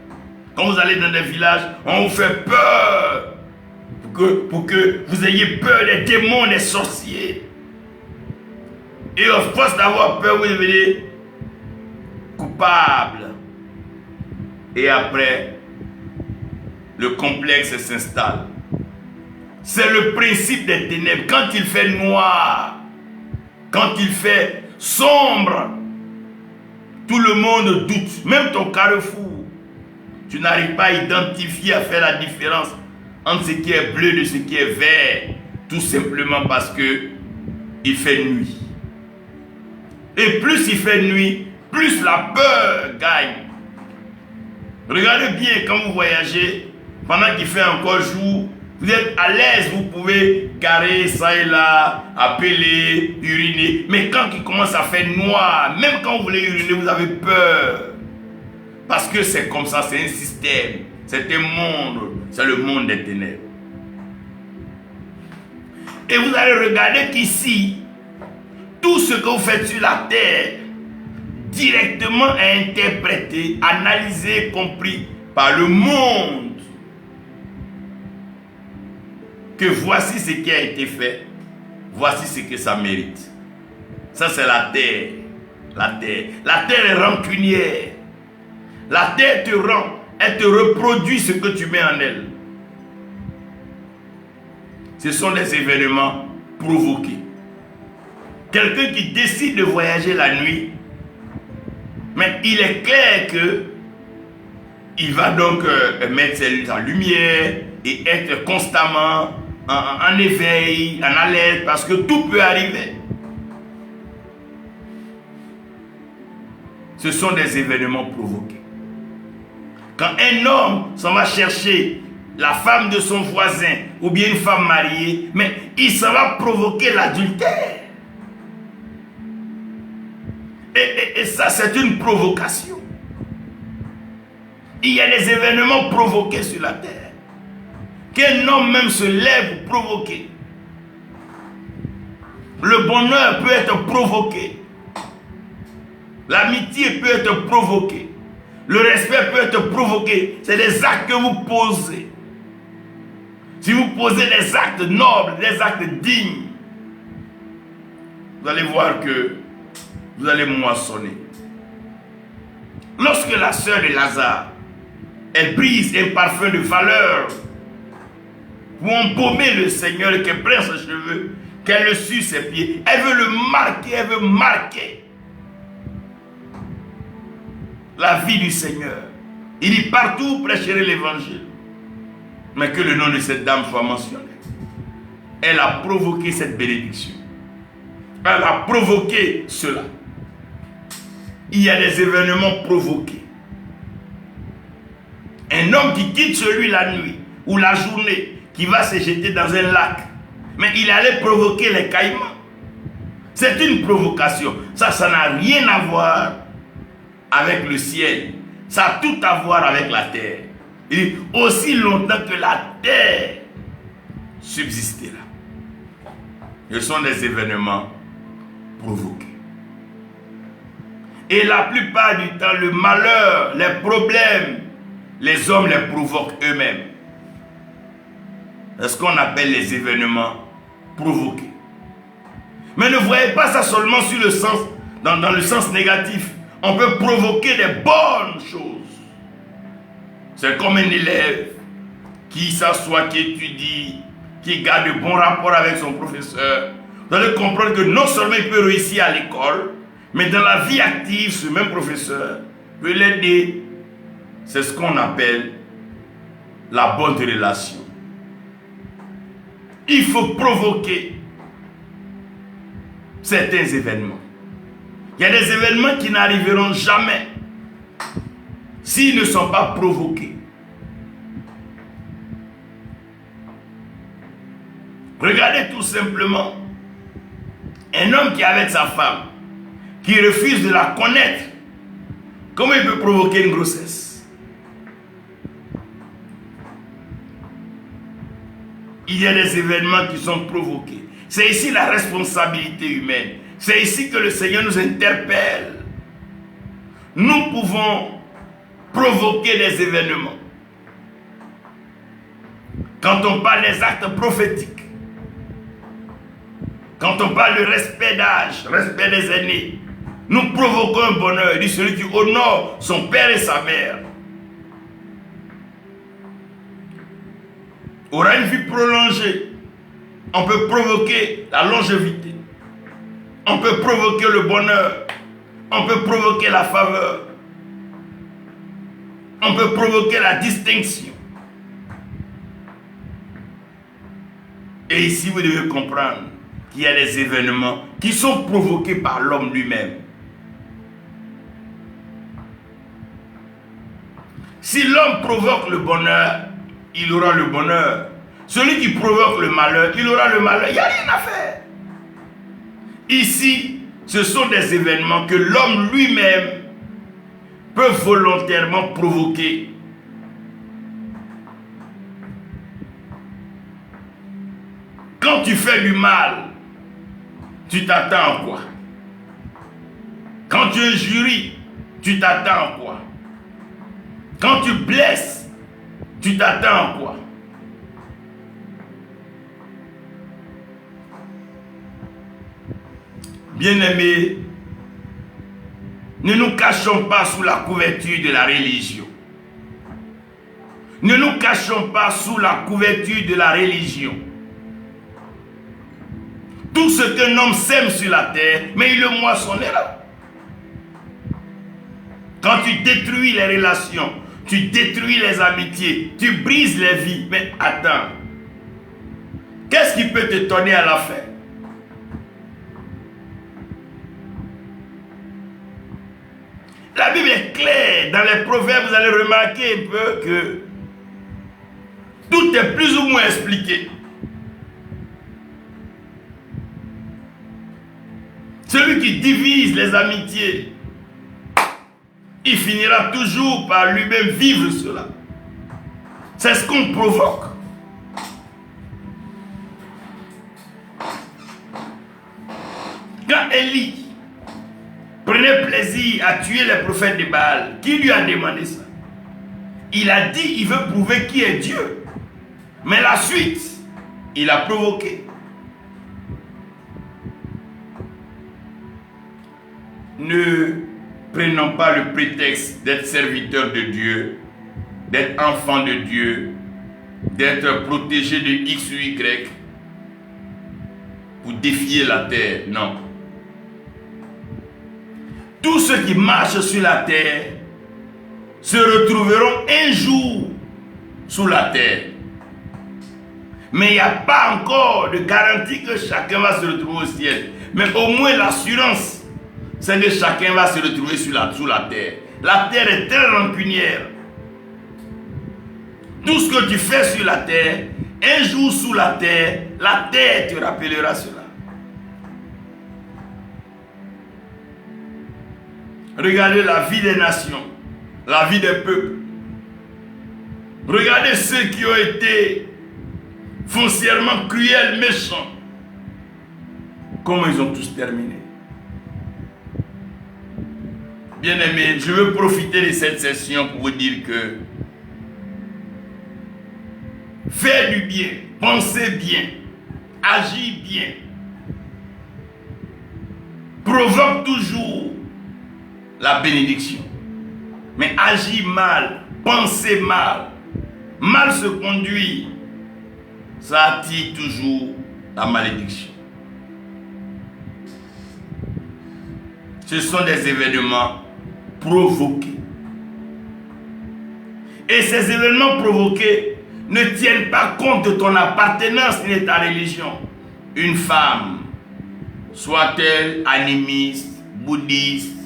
Quand vous allez dans des villages, on vous fait peur. Pour que vous ayez peur des démons, des sorciers. Et à force d'avoir peur, vous devenez coupable. Et après, le complexe s'installe. C'est le principe des ténèbres. Quand il fait noir, quand il fait sombre, tout le monde doute. Même ton carrefour, tu n'arrives pas à identifier, à faire la différence entre ce qui est bleu de ce qui est vert, tout simplement parce que il fait nuit. Et plus il fait nuit, plus la peur gagne. Regardez bien quand vous voyagez, pendant qu'il fait encore jour, vous êtes à l'aise, vous pouvez garer ça et là, appeler, uriner. Mais quand il commence à faire noir, même quand vous voulez uriner, vous avez peur. Parce que c'est comme ça, c'est un système, c'est un monde, c'est le monde des ténèbres. Et vous allez regarder qu'ici, tout ce que vous faites sur la terre, directement est interprété, analysé, compris par le monde. Que voici ce qui a été fait, voici ce que ça mérite. Ça c'est la terre. La terre. La terre est rancunière. La terre te rend, elle te reproduit ce que tu mets en elle. Ce sont des événements provoqués. Quelqu'un qui décide de voyager la nuit, mais il est clair que il va donc mettre sa lumière et être constamment en éveil, en alerte, parce que tout peut arriver. Ce sont des événements provoqués. Quand un homme s'en va chercher la femme de son voisin ou bien une femme mariée, mais il s'en va provoquer l'adultère. Et ça, c'est une provocation. Il y a des événements provoqués sur la terre. Qu'un homme même se lève pour provoquer. Le bonheur peut être provoqué. L'amitié peut être provoquée. Le respect peut être provoqué. C'est des actes que vous posez. Si vous posez des actes nobles, des actes dignes, vous allez voir que vous allez moissonner. Lorsque la sœur de Lazare, elle brise un parfum de valeur pour embaumer le Seigneur et qu'elle prenne ses cheveux, qu'elle le suce ses pieds, elle veut le marquer, elle veut marquer la vie du Seigneur. Il dit partout prêcherait l'évangile. Mais que le nom de cette dame soit mentionné. Elle a provoqué cette bénédiction. Elle a provoqué cela. Il y a des événements provoqués. Un homme qui quitte celui la nuit ou la journée, qui va se jeter dans un lac, mais il allait provoquer les caïmans. C'est une provocation. Ça n'a rien à voir avec le ciel. Ça a tout à voir avec la terre. Et aussi longtemps que la terre subsistera. Ce sont des événements provoqués. Et la plupart du temps, le malheur, les problèmes, les hommes les provoquent eux-mêmes. C'est ce qu'on appelle les événements provoqués. Mais ne voyez pas ça seulement sur le sens, dans le sens négatif. On peut provoquer des bonnes choses. C'est comme un élève qui s'assoit, qui étudie, qui garde de bons rapports avec son professeur. Vous allez comprendre que non seulement il peut réussir à l'école, mais dans la vie active, ce même professeur peut l'aider. C'est ce qu'on appelle la bonne relation. Il faut provoquer certains événements. Il y a des événements qui n'arriveront jamais s'ils ne sont pas provoqués. Regardez tout simplement un homme qui est avec sa femme, qui refuse de la connaître. Comment il peut provoquer une grossesse? Il y a des événements qui sont provoqués. C'est ici la responsabilité humaine. C'est ici que le Seigneur nous interpelle. Nous pouvons provoquer des événements. Quand on parle des actes prophétiques, quand on parle de respect d'âge, respect des aînés, nous provoquons un bonheur. Il dit celui qui honore son père et sa mère aura une vie prolongée. On peut provoquer la longévité. On peut provoquer le bonheur. On peut provoquer la faveur. On peut provoquer la distinction. Et ici, vous devez comprendre qu'il y a des événements qui sont provoqués par l'homme lui-même. Si l'homme provoque le bonheur, il aura le bonheur. Celui qui provoque le malheur, il aura le malheur. Il n'y a rien à faire. Ici, ce sont des événements que l'homme lui-même peut volontairement provoquer. Quand tu fais du mal, tu t'attends à quoi? Quand tu injuries, tu t'attends à quoi? Quand tu blesses, tu t'attends à quoi? Bien-aimés, ne nous cachons pas sous la couverture de la religion. Ne nous cachons pas sous la couverture de la religion. Tout ce qu'un homme sème sur la terre, mais il le moissonnera. Quand tu détruis les relations, tu détruis les amitiés, tu brises les vies. Mais attends, qu'est-ce qui peut te donner à la fin? La Bible est claire. Dans les proverbes, vous allez remarquer un peu que tout est plus ou moins expliqué. Celui qui divise les amitiés, il finira toujours par lui-même vivre cela. C'est ce qu'on provoque. Quand Élie prenait plaisir à tuer les prophètes de Baal, qui lui a demandé ça? Il a dit il veut prouver qui est Dieu. Mais la suite, il a provoqué. Ne prenons pas le prétexte d'être serviteur de Dieu, d'être enfant de Dieu, d'être protégé de X ou Y pour défier la terre. Non. Tous ceux qui marchent sur la terre se retrouveront un jour sous la terre. Mais il n'y a pas encore de garantie que chacun va se retrouver au ciel. Mais au moins l'assurance, c'est que chacun va se retrouver sous la terre. La terre est très rancunière. Tout ce que tu fais sur la terre, un jour sous la terre te rappellera cela. Regardez la vie des nations, la vie des peuples. Regardez ceux qui ont été foncièrement cruels, méchants. Comment ils ont tous terminé. Bien-aimés, je veux profiter de cette session pour vous dire que faire du bien, penser bien, agir bien, provoque toujours la bénédiction. Mais agir mal, penser mal, mal se conduire, ça attire toujours la malédiction. Ce sont des événements provoqués. Et ces événements provoqués ne tiennent pas compte de ton appartenance ni de ta religion. Une femme, soit-elle animiste, bouddhiste,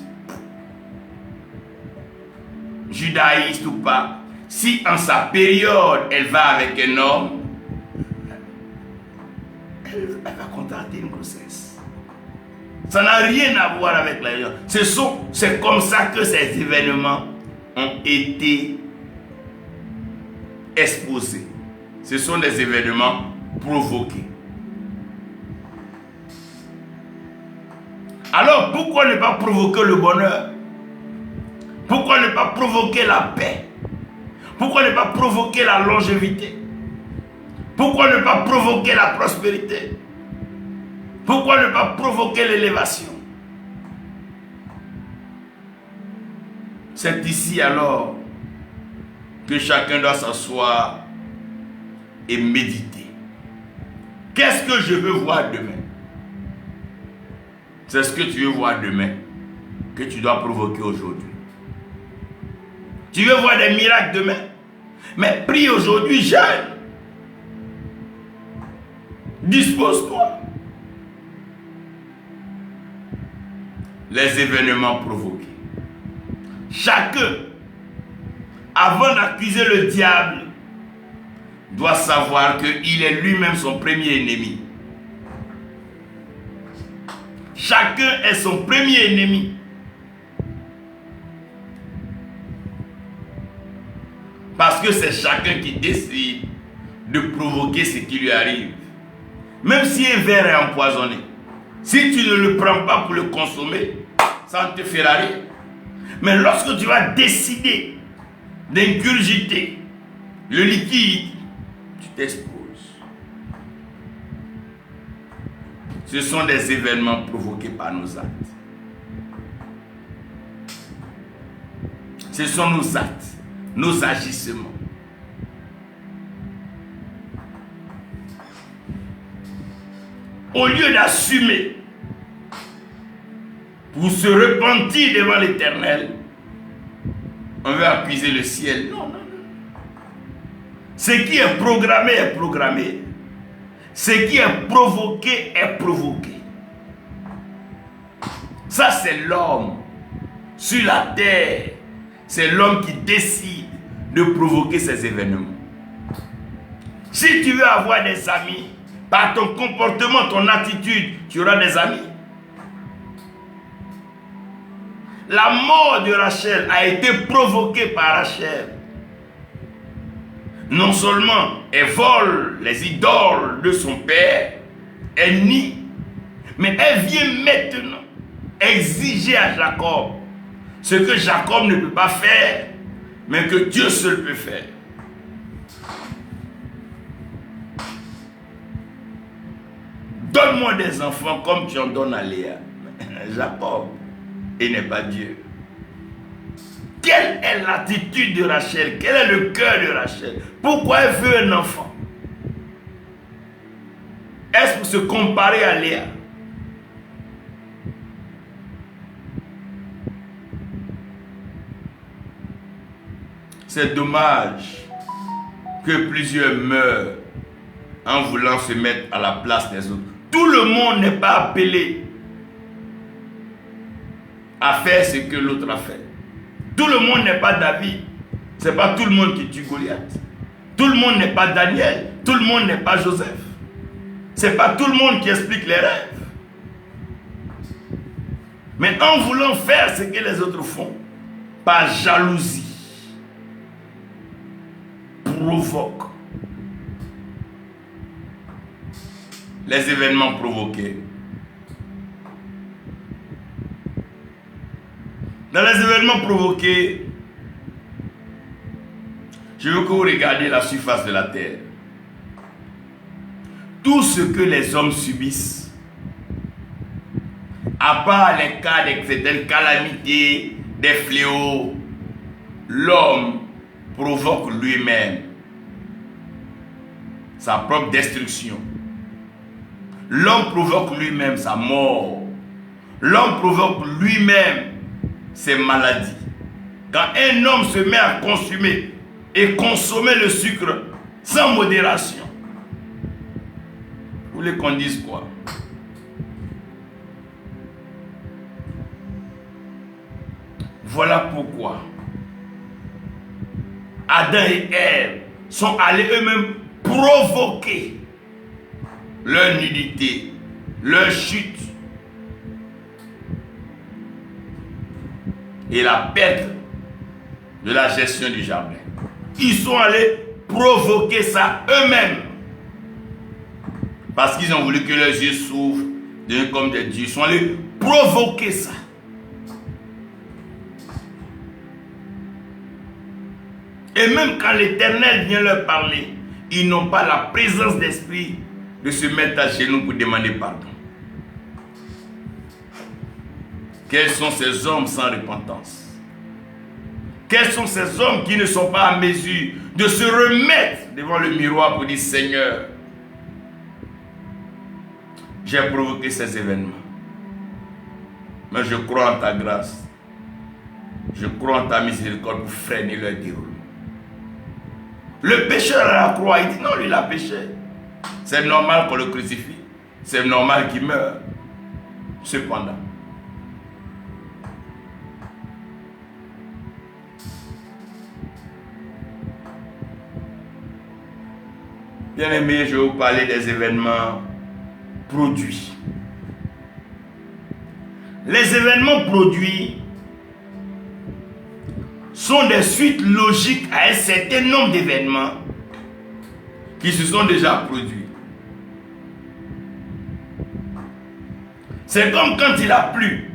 judaïste ou pas, si en sa période elle va avec un homme, elle va contracter une grossesse. Ça n'a rien à voir avec la religion. C'est comme ça que ces événements ont été exposés. Ce sont des événements provoqués. Alors pourquoi ne pas provoquer le bonheur? Pourquoi ne pas provoquer la paix? Pourquoi ne pas provoquer la longévité? Pourquoi ne pas provoquer la prospérité? Pourquoi ne pas provoquer l'élévation? C'est ici alors que chacun doit s'asseoir et méditer. Qu'est-ce que je veux voir demain? C'est ce que tu veux voir demain que tu dois provoquer aujourd'hui. Tu veux voir des miracles demain? Mais prie aujourd'hui, jeûne. Dispose-toi. Les événements provoqués. Chacun, avant d'accuser le diable, doit savoir qu'il est lui-même son premier ennemi. Chacun est son premier ennemi. Parce que c'est chacun qui décide de provoquer ce qui lui arrive. Même si un verre est empoisonné, si tu ne le prends pas pour le consommer, ça ne te fera rien. Mais lorsque tu vas décider d'ingurgiter le liquide, tu t'exposes. Ce sont des événements provoqués par nos actes. Ce sont nos actes, nos agissements. Au lieu d'assumer pour se repentir devant l'Éternel, on veut accuser le ciel. Non, non, non. Ce qui est programmé est programmé. Ce qui est provoqué est provoqué. Ça, c'est l'homme sur la terre. C'est l'homme qui décide de provoquer ces événements. Si tu veux avoir des amis, par ton comportement, ton attitude, tu auras des amis. La mort de Rachel a été provoquée par Rachel. Non seulement elle vole les idoles de son père, elle nie, mais elle vient maintenant exiger à Jacob ce que Jacob ne peut pas faire, mais que Dieu seul peut faire. Donne-moi des enfants comme tu en donnes à Léa. Jacob, il n'est pas Dieu. Quelle est l'attitude de Rachel? Quel est le cœur de Rachel? Pourquoi elle veut un enfant? Est-ce pour se comparer à Léa? C'est dommage que plusieurs meurent en voulant se mettre à la place des autres. Tout le monde n'est pas appelé à faire ce que l'autre a fait. Tout le monde n'est pas David. Ce n'est pas tout le monde qui tue Goliath. Tout le monde n'est pas Daniel. Tout le monde n'est pas Joseph. Ce n'est pas tout le monde qui explique les rêves. Mais en voulant faire ce que les autres font, par jalousie, provoque. Les événements provoqués. Dans les événements provoqués, je veux que vous regardiez la surface de la terre. Tout ce que les hommes subissent, à part les cas de certaines calamités, des fléaux, l'homme provoque lui-même sa propre destruction. L'homme provoque lui-même sa mort. L'homme provoque lui-même ses maladies. Quand un homme se met à consommer et consommer le sucre sans modération, vous voulez qu'on dise quoi? Voilà pourquoi Adam et Ève sont allés eux-mêmes provoquer leur nudité, leur chute et la perte de la gestion du jardin. Ils sont allés provoquer ça eux-mêmes parce qu'ils ont voulu que leurs yeux s'ouvrent, deviennent comme des dieux. Ils sont allés provoquer ça. Et même quand l'Éternel vient leur parler, ils n'ont pas la présence d'esprit de se mettre à genoux pour demander pardon. Quels sont ces hommes sans repentance? Quels sont ces hommes qui ne sont pas à mesure de se remettre devant le miroir pour dire: Seigneur, j'ai provoqué ces événements, mais je crois en ta grâce, je crois en ta miséricorde pour freiner leur déroulement. Le pécheur à la croix, il dit non, lui il a péché. C'est normal qu'on le crucifie. C'est normal qu'il meure. Cependant, bien aimé, je vais vous parler des événements produits. Les événements produits sont des suites logiques à un certain nombre d'événements qui se sont déjà produits. C'est comme quand il a plu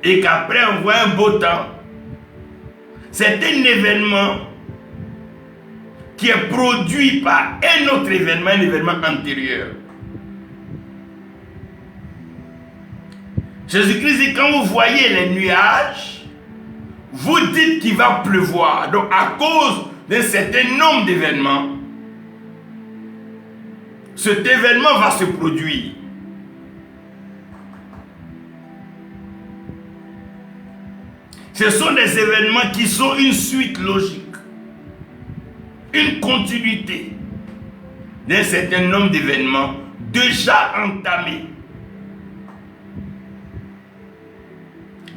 et qu'après on voit un beau temps. C'est un événement qui est produit par un autre événement, un événement antérieur. Jésus-Christ dit, quand vous voyez les nuages, vous dites qu'il va pleuvoir. Donc à cause d'un certain nombre d'événements, cet événement va se produire. Ce sont des événements qui sont une suite logique, une continuité d'un certain nombre d'événements déjà entamés.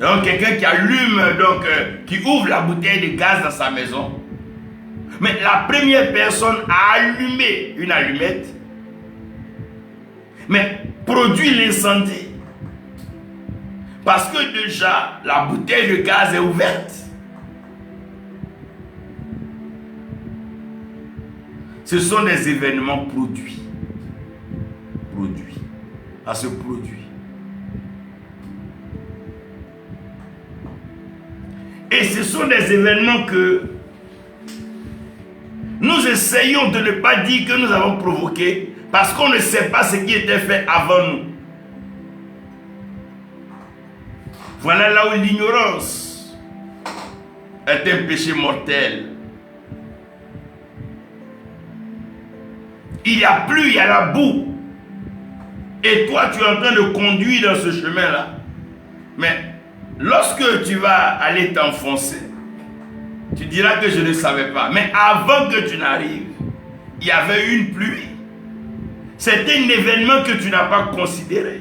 Donc quelqu'un qui allume, qui ouvre la bouteille de gaz dans sa maison. Mais la première personne a allumé une allumette, mais produit l'incendie. Parce que déjà, la bouteille de gaz est ouverte. Ce sont des événements produits. À ce produit. Et ce sont des événements que nous essayons de ne pas dire que nous avons provoqué parce qu'on ne sait pas ce qui était fait avant nous. Voilà là où l'ignorance est un péché mortel. Il y a plu, il y a la boue. Et toi, tu es en train de conduire dans ce chemin-là. Mais lorsque tu vas aller t'enfoncer, tu diras que je ne savais pas. Mais avant que tu n'arrives, il y avait une pluie. C'était un événement que tu n'as pas considéré.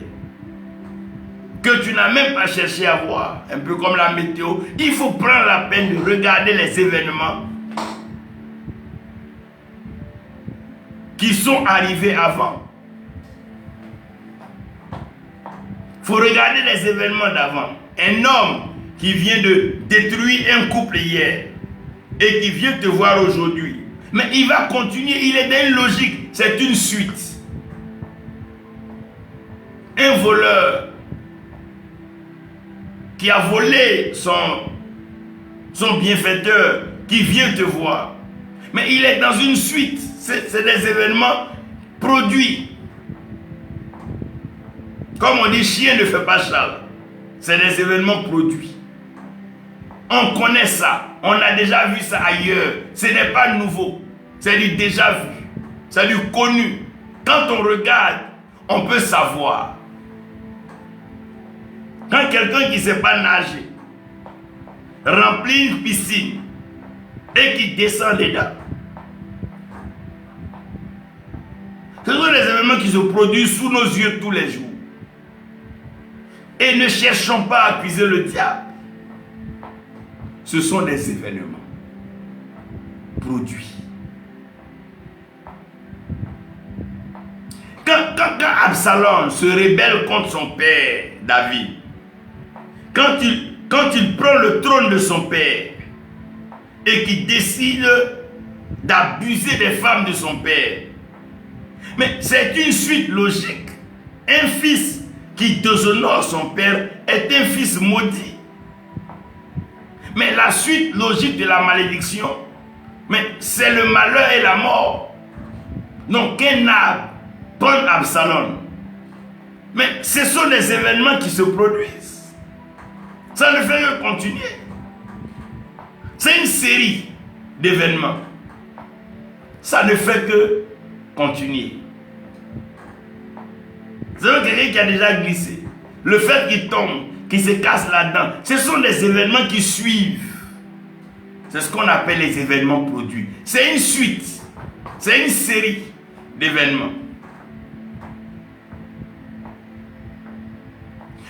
tu n'as même pas cherché à voir, un peu comme la météo, il faut prendre la peine de regarder les événements qui sont arrivés avant. Il faut regarder les événements d'avant. Un homme qui vient de détruire un couple hier et qui vient te voir aujourd'hui, mais il va continuer, il est dans une logique, c'est une suite. Un voleur qui a volé son bienfaiteur, qui vient te voir, mais il est dans une suite, c'est des événements produits. Comme on dit, chien ne fait pas Charles. C'est des événements produits. On connaît ça. On a déjà vu ça ailleurs. Ce n'est pas nouveau. C'est du déjà vu. C'est du connu. Quand on regarde, on peut savoir. Quand quelqu'un qui ne sait pas nager remplit une piscine et qui descend dedans, ce sont des événements qui se produisent sous nos yeux tous les jours. Et ne cherchons pas à accuser le diable. Ce sont des événements produits. Quand Absalom se rébelle contre son père, David, quand il prend le trône de son père et qu'il décide d'abuser des femmes de son père, mais c'est une suite logique. Un fils qui déshonore son père est un fils maudit. Mais la suite logique de la malédiction, mais c'est le malheur et la mort. Donc qu'un arbre prend Absalom. Mais ce sont des événements qui se produisent. Ça ne fait que continuer. C'est une série d'événements. Ça ne fait que continuer. C'est quelqu'un qui a déjà glissé. Le fait qu'il tombe, qu'il se casse là-dedans, ce sont des événements qui suivent. C'est ce qu'on appelle les événements produits. C'est une suite. C'est une série d'événements.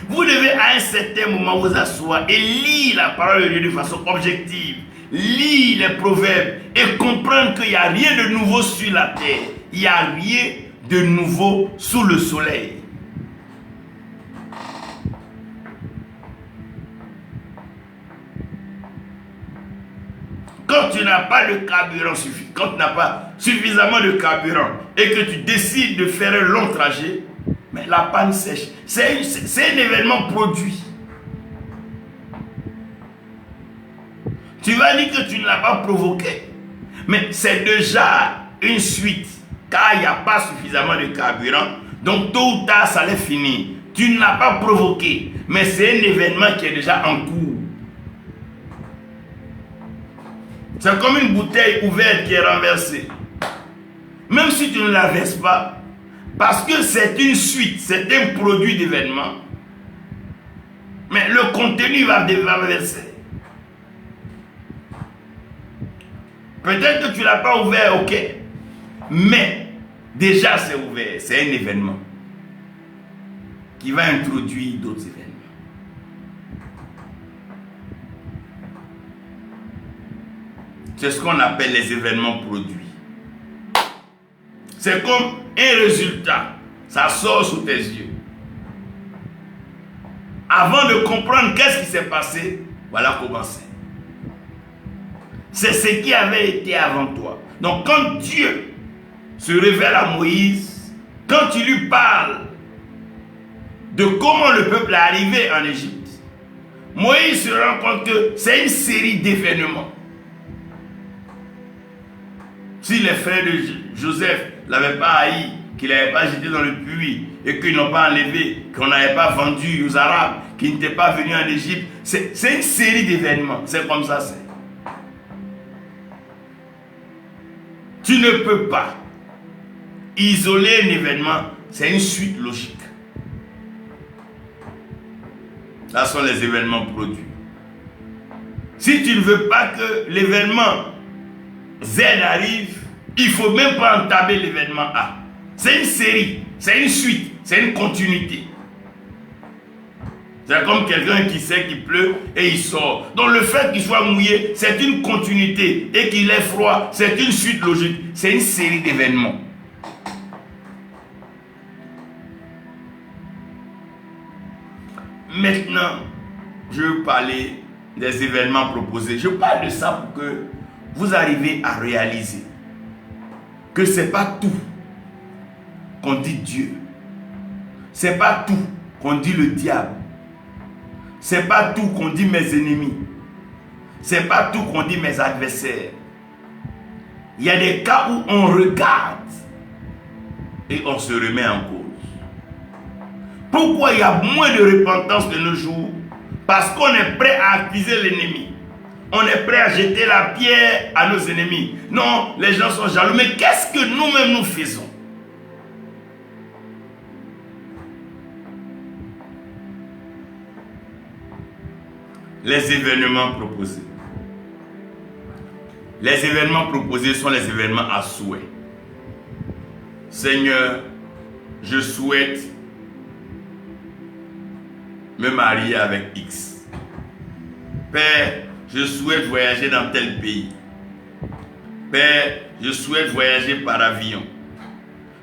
Vous devez à un certain moment vous asseoir et lire la parole de Dieu de façon objective. Lire les proverbes et comprendre qu'il n'y a rien de nouveau sur la terre. Il n'y a rien de nouveau sous le soleil. Quand tu n'as pas de carburant suffisant, quand tu n'as pas suffisamment de carburant et que tu décides de faire un long trajet, mais la panne sèche. C'est un événement produit. Tu vas dire que tu ne l'as pas provoqué, mais c'est déjà une suite. Car il n'y a pas suffisamment de carburant, donc tôt ou tard ça allait finir. Tu ne l'as pas provoqué, mais c'est un événement qui est déjà en cours. C'est comme une bouteille ouverte qui est renversée. Même si tu ne la verses pas, parce que c'est une suite, c'est un produit d'événement, mais le contenu va verser. Peut-être que tu ne l'as pas ouvert, ok, mais déjà c'est ouvert, c'est un événement qui va introduire d'autres événements. C'est ce qu'on appelle les événements produits. C'est comme un résultat, ça sort sous tes yeux. Avant de comprendre qu'est-ce qui s'est passé, voilà comment c'est. C'est ce qui avait été avant toi. Donc quand Dieu se révèle à Moïse, quand il lui parle de comment le peuple est arrivé en Égypte, Moïse se rend compte que c'est une série d'événements. Si les frères de Joseph ne l'avaient pas haï, qu'ils ne l'avaient pas jeté dans le puits et qu'ils n'ont pas enlevé, qu'on n'avait pas vendu aux Arabes, qu'ils n'étaient pas venus en Égypte, c'est une série d'événements. C'est comme ça, c'est. Tu ne peux pas isoler un événement, c'est une suite logique. Là sont les événements produits. Si tu ne veux pas que l'événement Z arrive, il ne faut même pas entamer l'événement A. C'est une série, c'est une suite, c'est une continuité. C'est comme quelqu'un qui sait qu'il pleut et il sort. Donc le fait qu'il soit mouillé, c'est une continuité. Et qu'il ait froid, c'est une suite logique. C'est une série d'événements. Maintenant, je veux parler des événements proposés. Je parle de ça pour que vous arriviez à réaliser que ce n'est pas tout qu'on dit Dieu. Ce n'est pas tout qu'on dit le diable. Ce n'est pas tout qu'on dit mes ennemis. Ce n'est pas tout qu'on dit mes adversaires. Il y a des cas où on regarde et on se remet en cause. Pourquoi il y a moins de repentance de nos jours? Parce qu'on est prêt à accuser l'ennemi. On est prêt à jeter la pierre à nos ennemis. Non, les gens sont jaloux. Mais qu'est-ce que nous-mêmes nous faisons? Les événements proposés. Les événements proposés sont les événements à souhait. Seigneur, je souhaite me marier avec X. Père, je souhaite voyager dans tel pays. Père, je souhaite voyager par avion.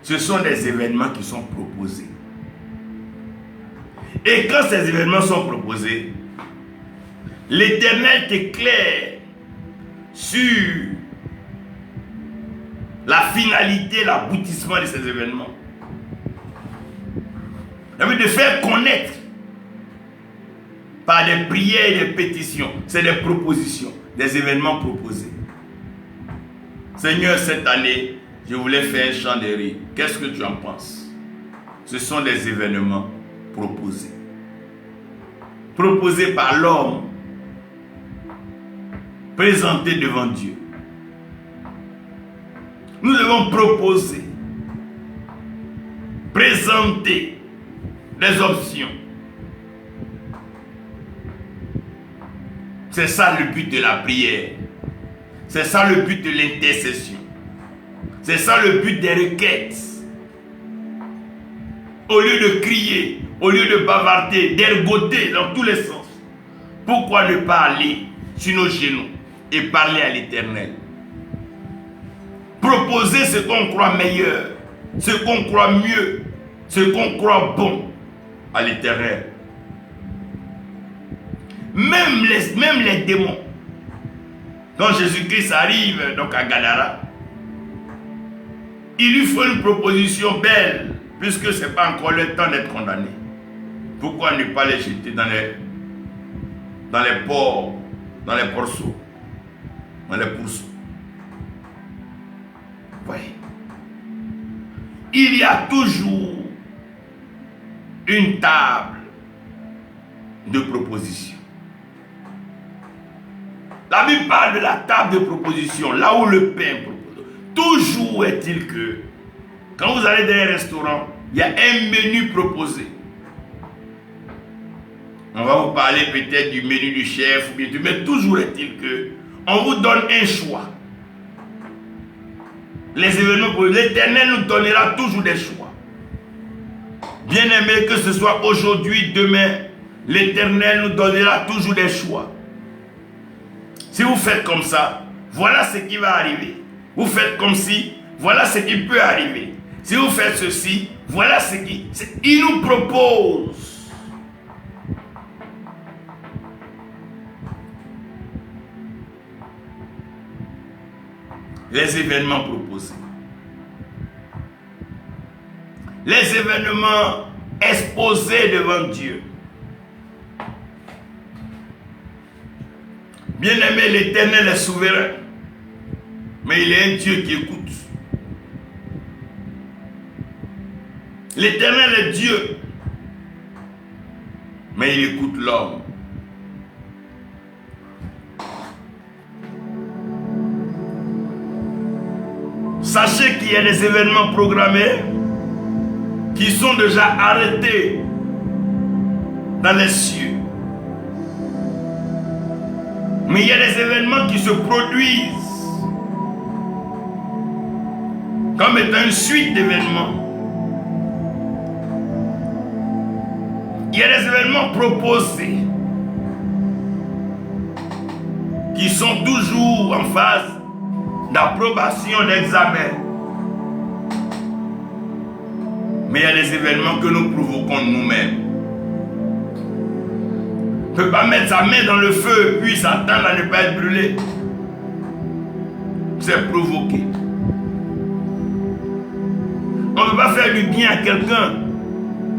Ce sont des événements qui sont proposés. Et quand ces événements sont proposés, l'Éternel t'éclaire sur la finalité, l'aboutissement de ces événements. Il a envie de faire connaître par des prières et des pétitions. C'est des propositions, des événements proposés. Seigneur, cette année, je voulais faire un chant de rire. Qu'est-ce que tu en penses? Ce sont des événements proposés. Proposés par l'homme, présentés devant Dieu. Nous devons proposer, présenter des options. C'est ça le but de la prière. C'est ça le but de l'intercession. C'est ça le but des requêtes. Au lieu de crier, au lieu de bavarder, d'ergoter dans tous les sens, pourquoi ne pas aller sur nos genoux et parler à l'Éternel? Proposer ce qu'on croit meilleur, ce qu'on croit mieux, ce qu'on croit bon à l'Éternel. Même les démons, quand Jésus-Christ arrive donc à Gadara, il lui faut une proposition belle, puisque ce n'est pas encore le temps d'être condamné. Pourquoi ne pas les jeter dans les porcs, dans les porceaux, dans les pourceaux? Voyez. Il y a toujours une table de proposition. La Bible parle de la table de proposition, là où le pain propose. Toujours est-il que, quand vous allez dans un restaurant, il y a un menu proposé. On va vous parler peut-être du menu du chef, mais toujours est-il que, on vous donne un choix. Les événements pour l'Éternel nous donnera toujours des choix. Bien aimé, que ce soit aujourd'hui, demain, l'Éternel nous donnera toujours des choix. Si vous faites comme ça, voilà ce qui va arriver. Vous faites comme si, voilà ce qui peut arriver. Si vous faites ceci, voilà ce qui... Il nous propose. Les événements proposés. Les événements exposés devant Dieu. Bien-aimé, l'Éternel est souverain, mais il est un Dieu qui écoute. L'Éternel est Dieu, mais il écoute l'homme. Sachez qu'il y a des événements programmés qui sont déjà arrêtés dans les cieux. Mais il y a des événements qui se produisent comme étant une suite d'événements. Il y a des événements proposés qui sont toujours en phase d'approbation d'examen. Mais il y a des événements que nous provoquons nous-mêmes. On ne peut pas mettre sa main dans le feu puis s'attendre à ne pas être brûlé. C'est provoqué. On ne peut pas faire du bien à quelqu'un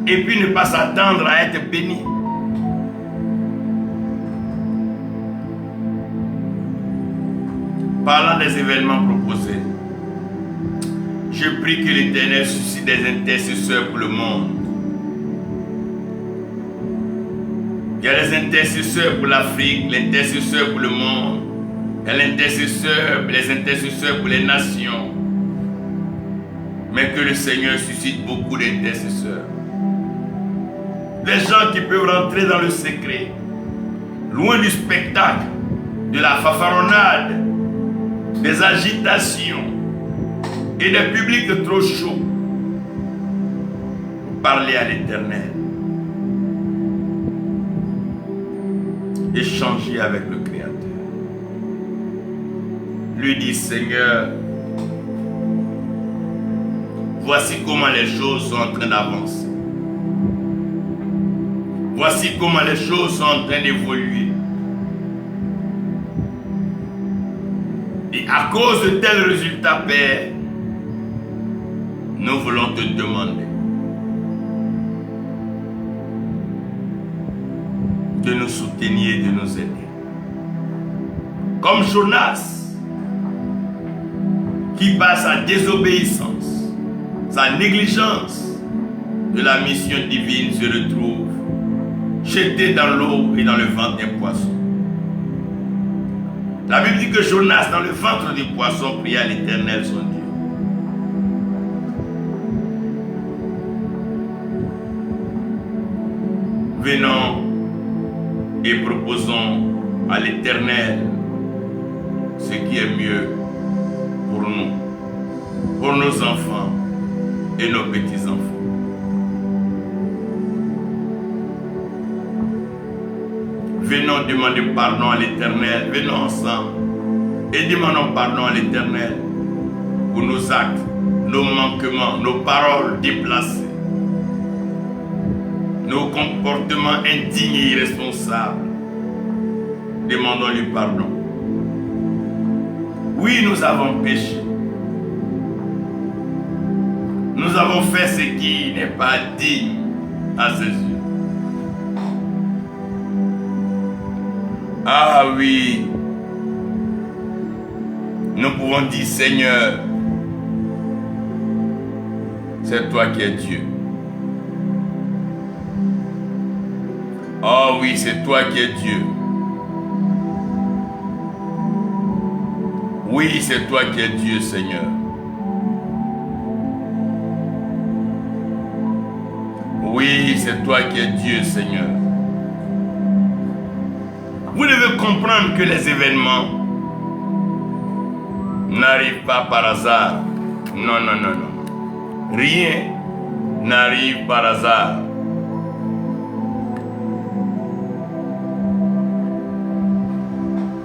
et puis ne pas s'attendre à être béni. Parlant des événements proposés, je prie que l'Éternel suscite des intercesseurs pour le monde. Il y a les intercesseurs pour l'Afrique, les intercesseurs pour le monde, il y a les intercesseurs pour les nations. Mais que le Seigneur suscite beaucoup d'intercesseurs. Des gens qui peuvent rentrer dans le secret, loin du spectacle, de la fanfaronnade, des agitations et des publics trop chauds pour parler à l'Éternel. Échanger avec le Créateur. Lui dit, Seigneur, voici comment les choses sont en train d'avancer. Voici comment les choses sont en train d'évoluer. Et à cause de tels résultats, Père, nous voulons te demander de nous soutenir, de nous aider. Comme Jonas, qui par sa désobéissance, sa négligence de la mission divine se retrouve jeté dans l'eau et dans le ventre des poissons. La Bible dit que Jonas, dans le ventre des poissons, pria l'Éternel son Dieu. Venons et proposons à l'Éternel ce qui est mieux pour nous, pour nos enfants et nos petits-enfants. Venons demander pardon à l'Éternel, venons ensemble et demandons pardon à l'Éternel pour nos actes, nos manquements, nos paroles déplacées, nos comportements indignes et irresponsables. Demandons-lui pardon. Oui, nous avons péché. Nous avons fait ce qui n'est pas digne à ses yeux. Ah oui, nous pouvons dire, Seigneur, c'est toi qui es Dieu. Oh oui, c'est toi qui es Dieu. Oui, c'est toi qui es Dieu, Seigneur. Oui, c'est toi qui es Dieu, Seigneur. Vous devez comprendre que les événements n'arrivent pas par hasard. Non, non, non, non. Rien n'arrive par hasard.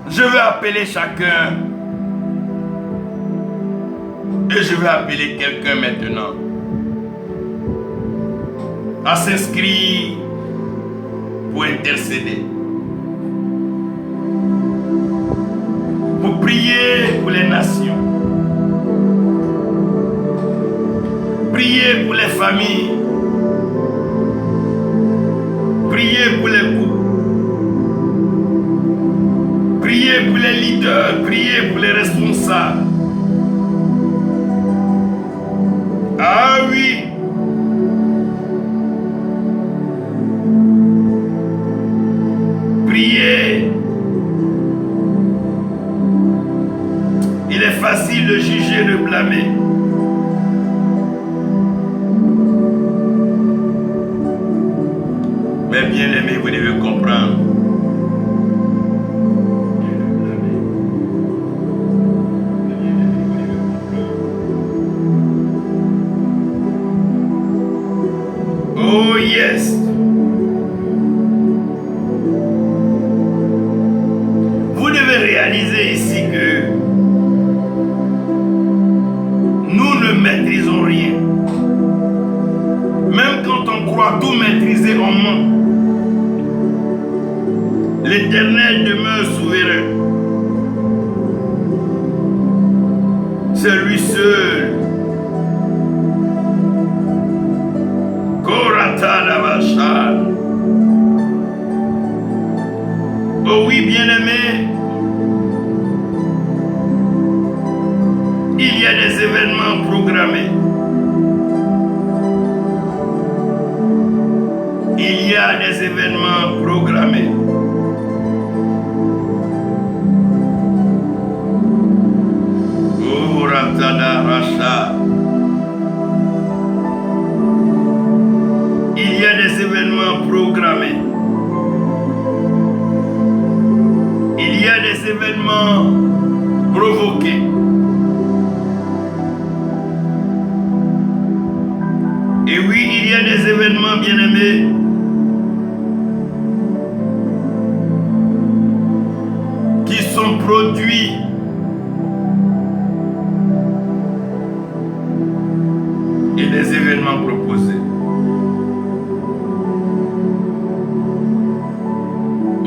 Je vais appeler chacun. Et je vais appeler quelqu'un maintenant à s'inscrire pour intercéder. Pour prier pour les nations. Prier pour les familles. Prier pour les couples. Prier pour les leaders. Prier pour les responsables. Ah oui. Prier. Il est facile de juger, de blâmer. Mais bien aimé, vous devez comprendre. Oh yes. réaliser ici que nous ne maîtrisons rien. Même quand on croit tout maîtriser, on ment. L'Éternel demeure souverain. C'est lui seul. Oh oui, bien-aimé, il y a des événements programmés. Il y a des événements programmés. Oh, Ratada Racha. Il y a des événements programmés. Il y a des événements provoqués. Et oui, il y a des événements, bien-aimés, qui sont produits et des événements proposés.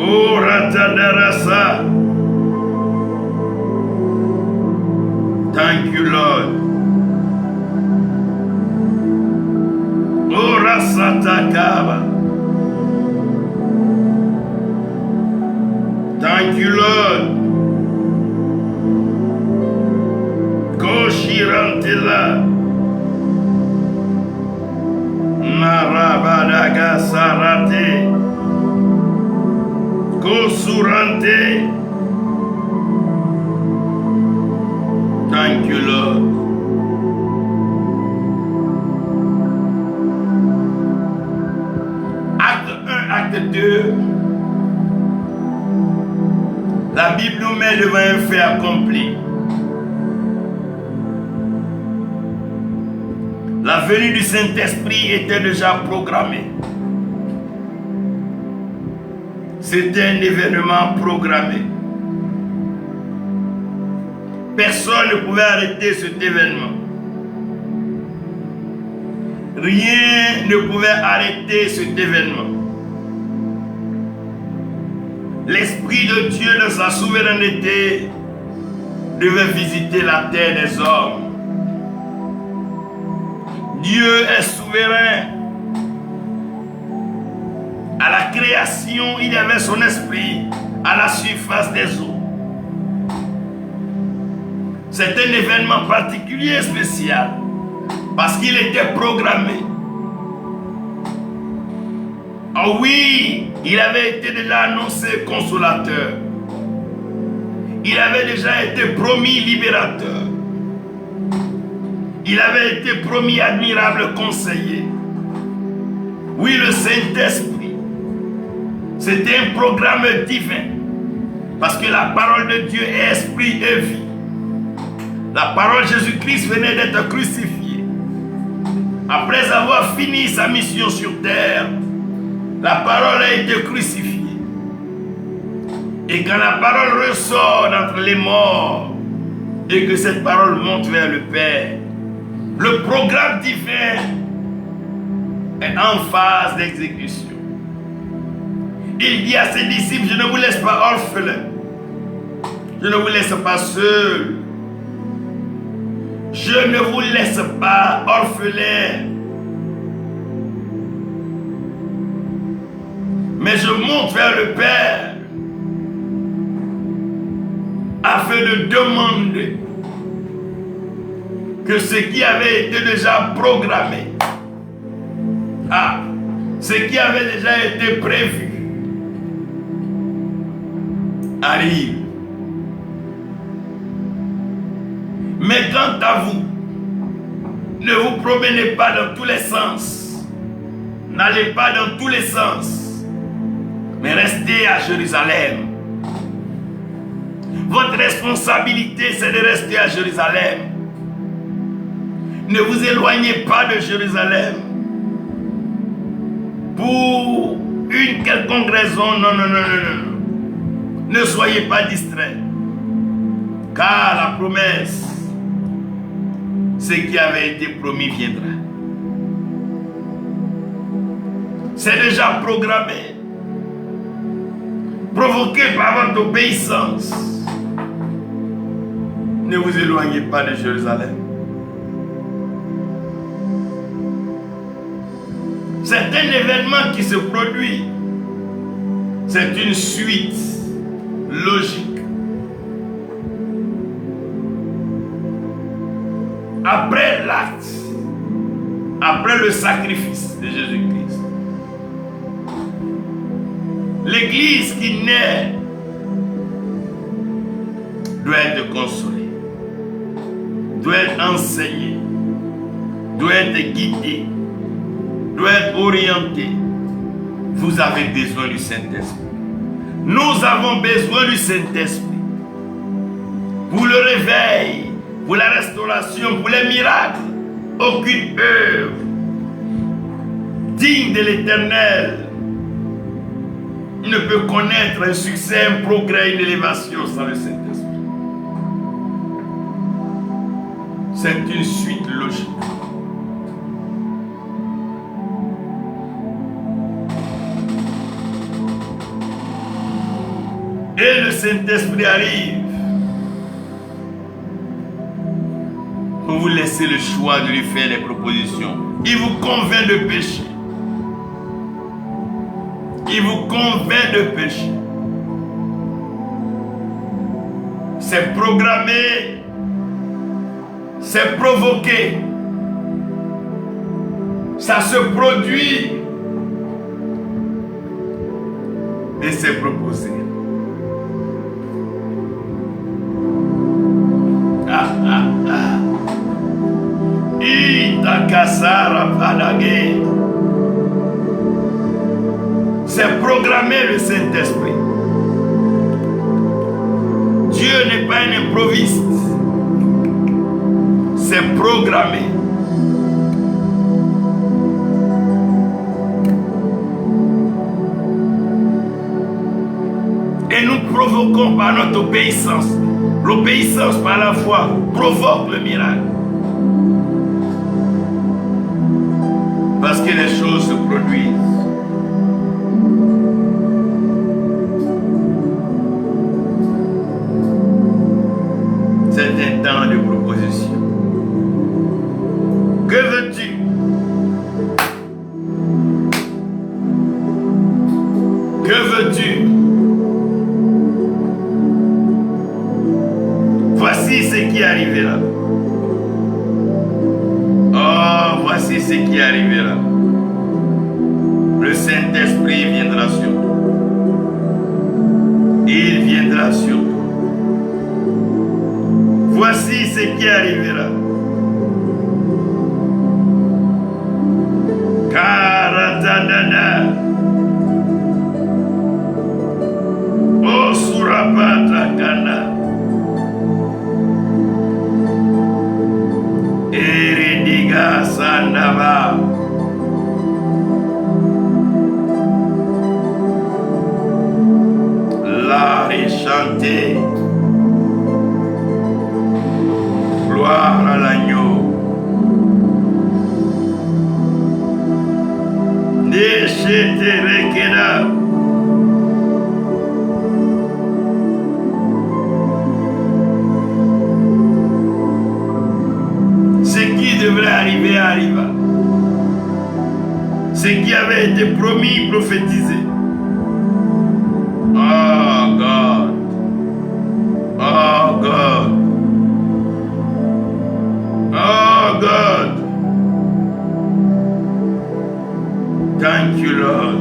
Oh, Ratadarasa. Thank you, Lord. Oh, Rasatakaba. Thank you, Lord. Koshirantila. Marabadaga Sarate. Kosurante. Thank you, Lord. Acte 1, acte 2. La Bible nous met devant un fait accompli. La venue du Saint-Esprit était déjà programmée. C'était un événement programmé. Personne ne pouvait arrêter cet événement. Rien ne pouvait arrêter cet événement. L'Esprit de Dieu, de sa souveraineté, devait visiter la terre des hommes. Dieu est souverain. À la création, il y avait son esprit à la surface des eaux. C'est un événement particulier, spécial, parce qu'il était programmé. Oh oui, il avait été déjà annoncé consolateur. Il avait déjà été promis libérateur. Il avait été promis admirable conseiller. Oui, le Saint-Esprit. C'était un programme divin. Parce que la parole de Dieu est esprit et vie. La parole de Jésus-Christ venait d'être crucifié. Après avoir fini sa mission sur terre, la parole a été crucifiée. Et quand la parole ressort d'entre les morts et que cette parole monte vers le Père, le programme divin est en phase d'exécution. Il dit à ses disciples, je ne vous laisse pas orphelins. Je ne vous laisse pas seuls. Je ne vous laisse pas orphelins. Mais je monte vers le Père afin de demander que ce qui avait été déjà programmé, ce qui avait déjà été prévu, arrive. Mais quant à vous, ne vous promenez pas dans tous les sens. N'allez pas dans tous les sens. Mais restez à Jérusalem. Votre responsabilité, c'est de rester à Jérusalem. Ne vous éloignez pas de Jérusalem pour une quelconque raison. Non. Ne soyez pas distraits. Car la promesse, ce qui avait été promis viendra. C'est déjà programmé. Provoqué par votre obéissance. Ne vous éloignez pas de Jérusalem. C'est un événement qui se produit. C'est une suite logique. Après l'acte, après le sacrifice de Jésus-Christ, l'Église qui naît doit être consolée, doit être enseignée, doit être guidée, doit être orientée. Vous avez besoin du Saint-Esprit. Nous avons besoin du Saint-Esprit pour le réveil, pour la restauration, pour les miracles. Aucune œuvre digne de l'Éternel ne peut connaître un succès, un progrès, une élévation sans le Saint-Esprit. C'est une suite logique. Et le Saint-Esprit arrive. Vous laissez le choix de lui faire des propositions. Il vous convainc de pécher. Il vous convainc de pécher. C'est programmé. C'est provoqué. Ça se produit. Et c'est proposé. C'est programmé le Saint-Esprit. Dieu n'est pas un improviste. C'est programmé. Et nous provoquons par notre obéissance. L'obéissance par la foi provoque le miracle. Parce que les choses se produisent. C'est un temps de proposition. Que veux-tu? Que veux-tu? Voici ce qui arrivera. Oh, voici ce qui arrivera. Le Saint-Esprit viendra sur toi. Il viendra sur toi. Voici ce qui arrivera. Karatadada. Oh, Surapatakana. Eridiga Sandava. L'art chanté. Gloire à l'agneau. Déchete rekeda. Ce qui devrait arriver arriva. Ce qui avait été promis, prophétisé. Oh God. Oh God. Oh God. Thank you, Lord.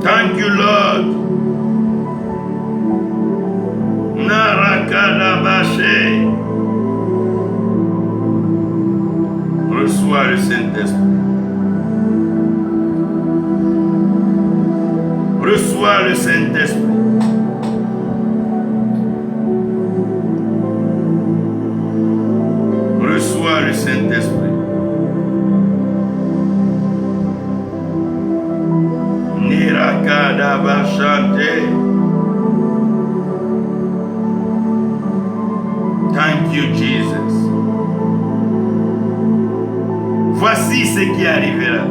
Thank you, Lord. Narakadabaché. Reçois le Saint-Esprit. Reçois le Saint-Esprit. Reçois le Saint-Esprit. Nirakadabashante. you, Jesus. Voici ce qui arrivera.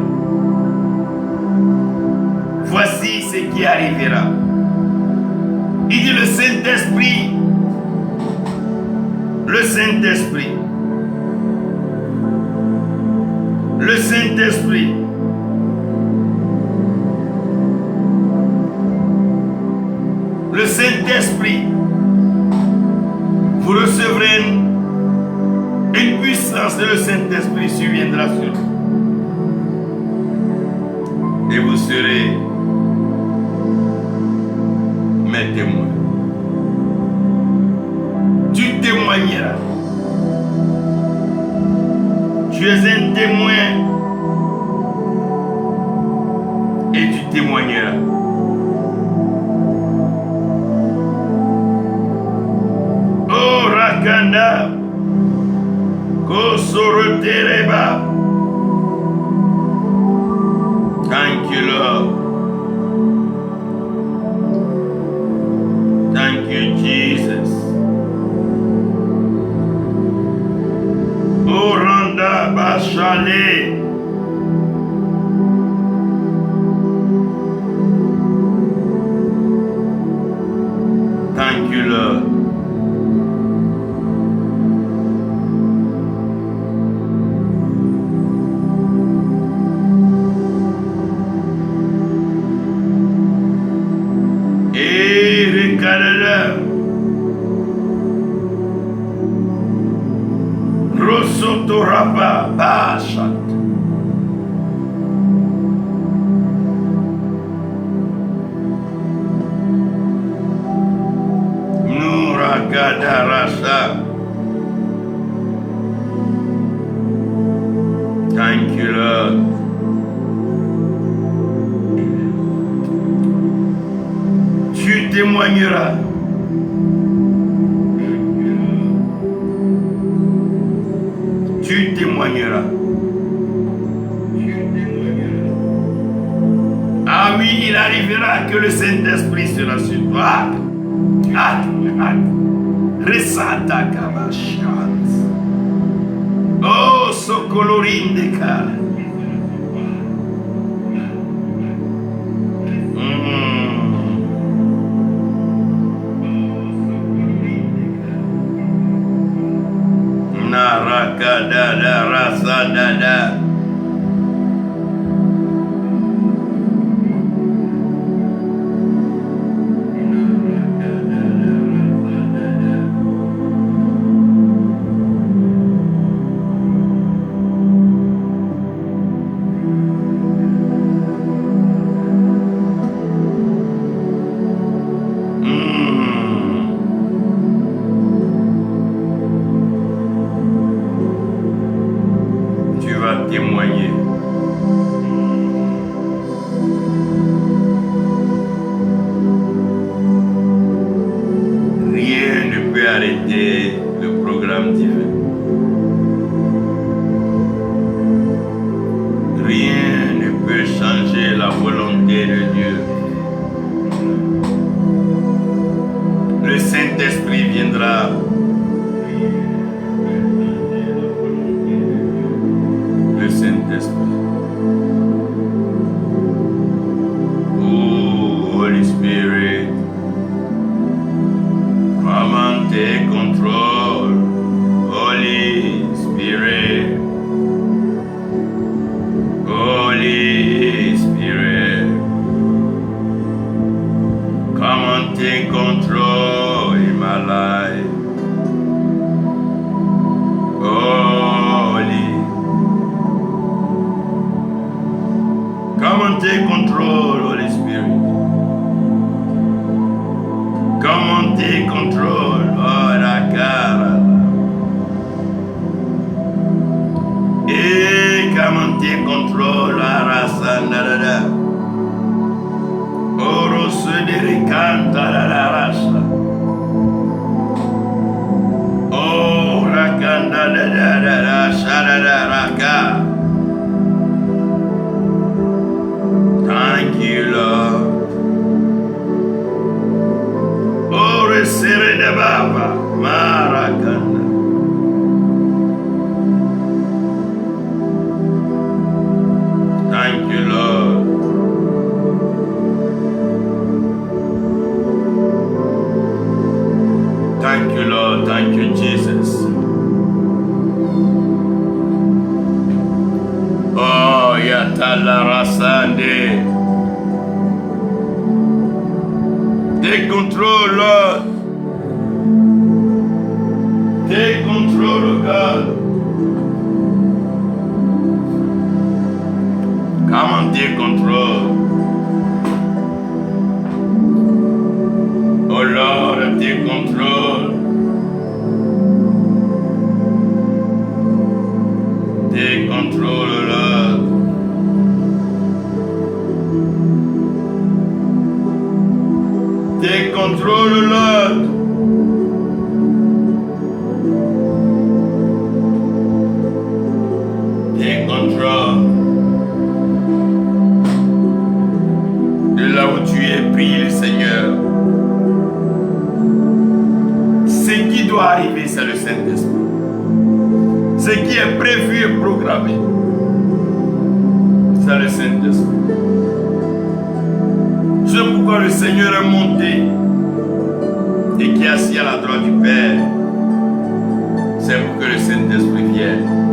Voici ce qui arrivera. Il dit le Saint-Esprit. Le Saint-Esprit. Le Saint-Esprit. Le Saint-Esprit. Vous recevrez une puissance de le Saint-Esprit surviendra sur vous. Et vous serez mes témoins. Tu témoigneras. Tu es un témoin et tu témoigneras. Oh Rakanda, Kosorotereba. Thank you, Lord. Thank you, Jesus. Oh Randa Bachale. Thank you, Lord. Rosotoraba Bashat. Nuragadarasa. Thank you, Lord. Tu témoigneras. Tu témoigneras. Ah oui, il arrivera que le Saint-Esprit sera sur toi. Resata Kabashat. Oh, Sokolorindeka. Narakadada Rasadada. Témoigner. Rien ne peut arrêter le programme divin. Rien ne peut changer la volonté de Dieu. Le Saint-Esprit viendra. Saint-Esprit. Oh, Holy Spirit, come and take control. Holy Spirit, Holy Spirit, come and take control in my life. Come and take control, Holy Spirit. Come and take control. Oh, la cara. Hey, come and take control. La raza, da. Oro se diricanta la raza. Oh, rakanda da shada raka. Thank you, Lord. Oh, resere de baba, marakanda. Andé. Take control, Lord. Take control, God. Come on, take control. Oh Lord, take control. Take control, Lord. Take control, Lord. Take control. De là où tu es, prie le Seigneur. Ce qui doit arriver, c'est le Saint-Esprit. Ce qui est prévu et programmé, c'est le Saint-Esprit. C'est pourquoi le Seigneur est monté et qui est assis à la droite du Père. C'est pour que le Saint-Esprit vienne.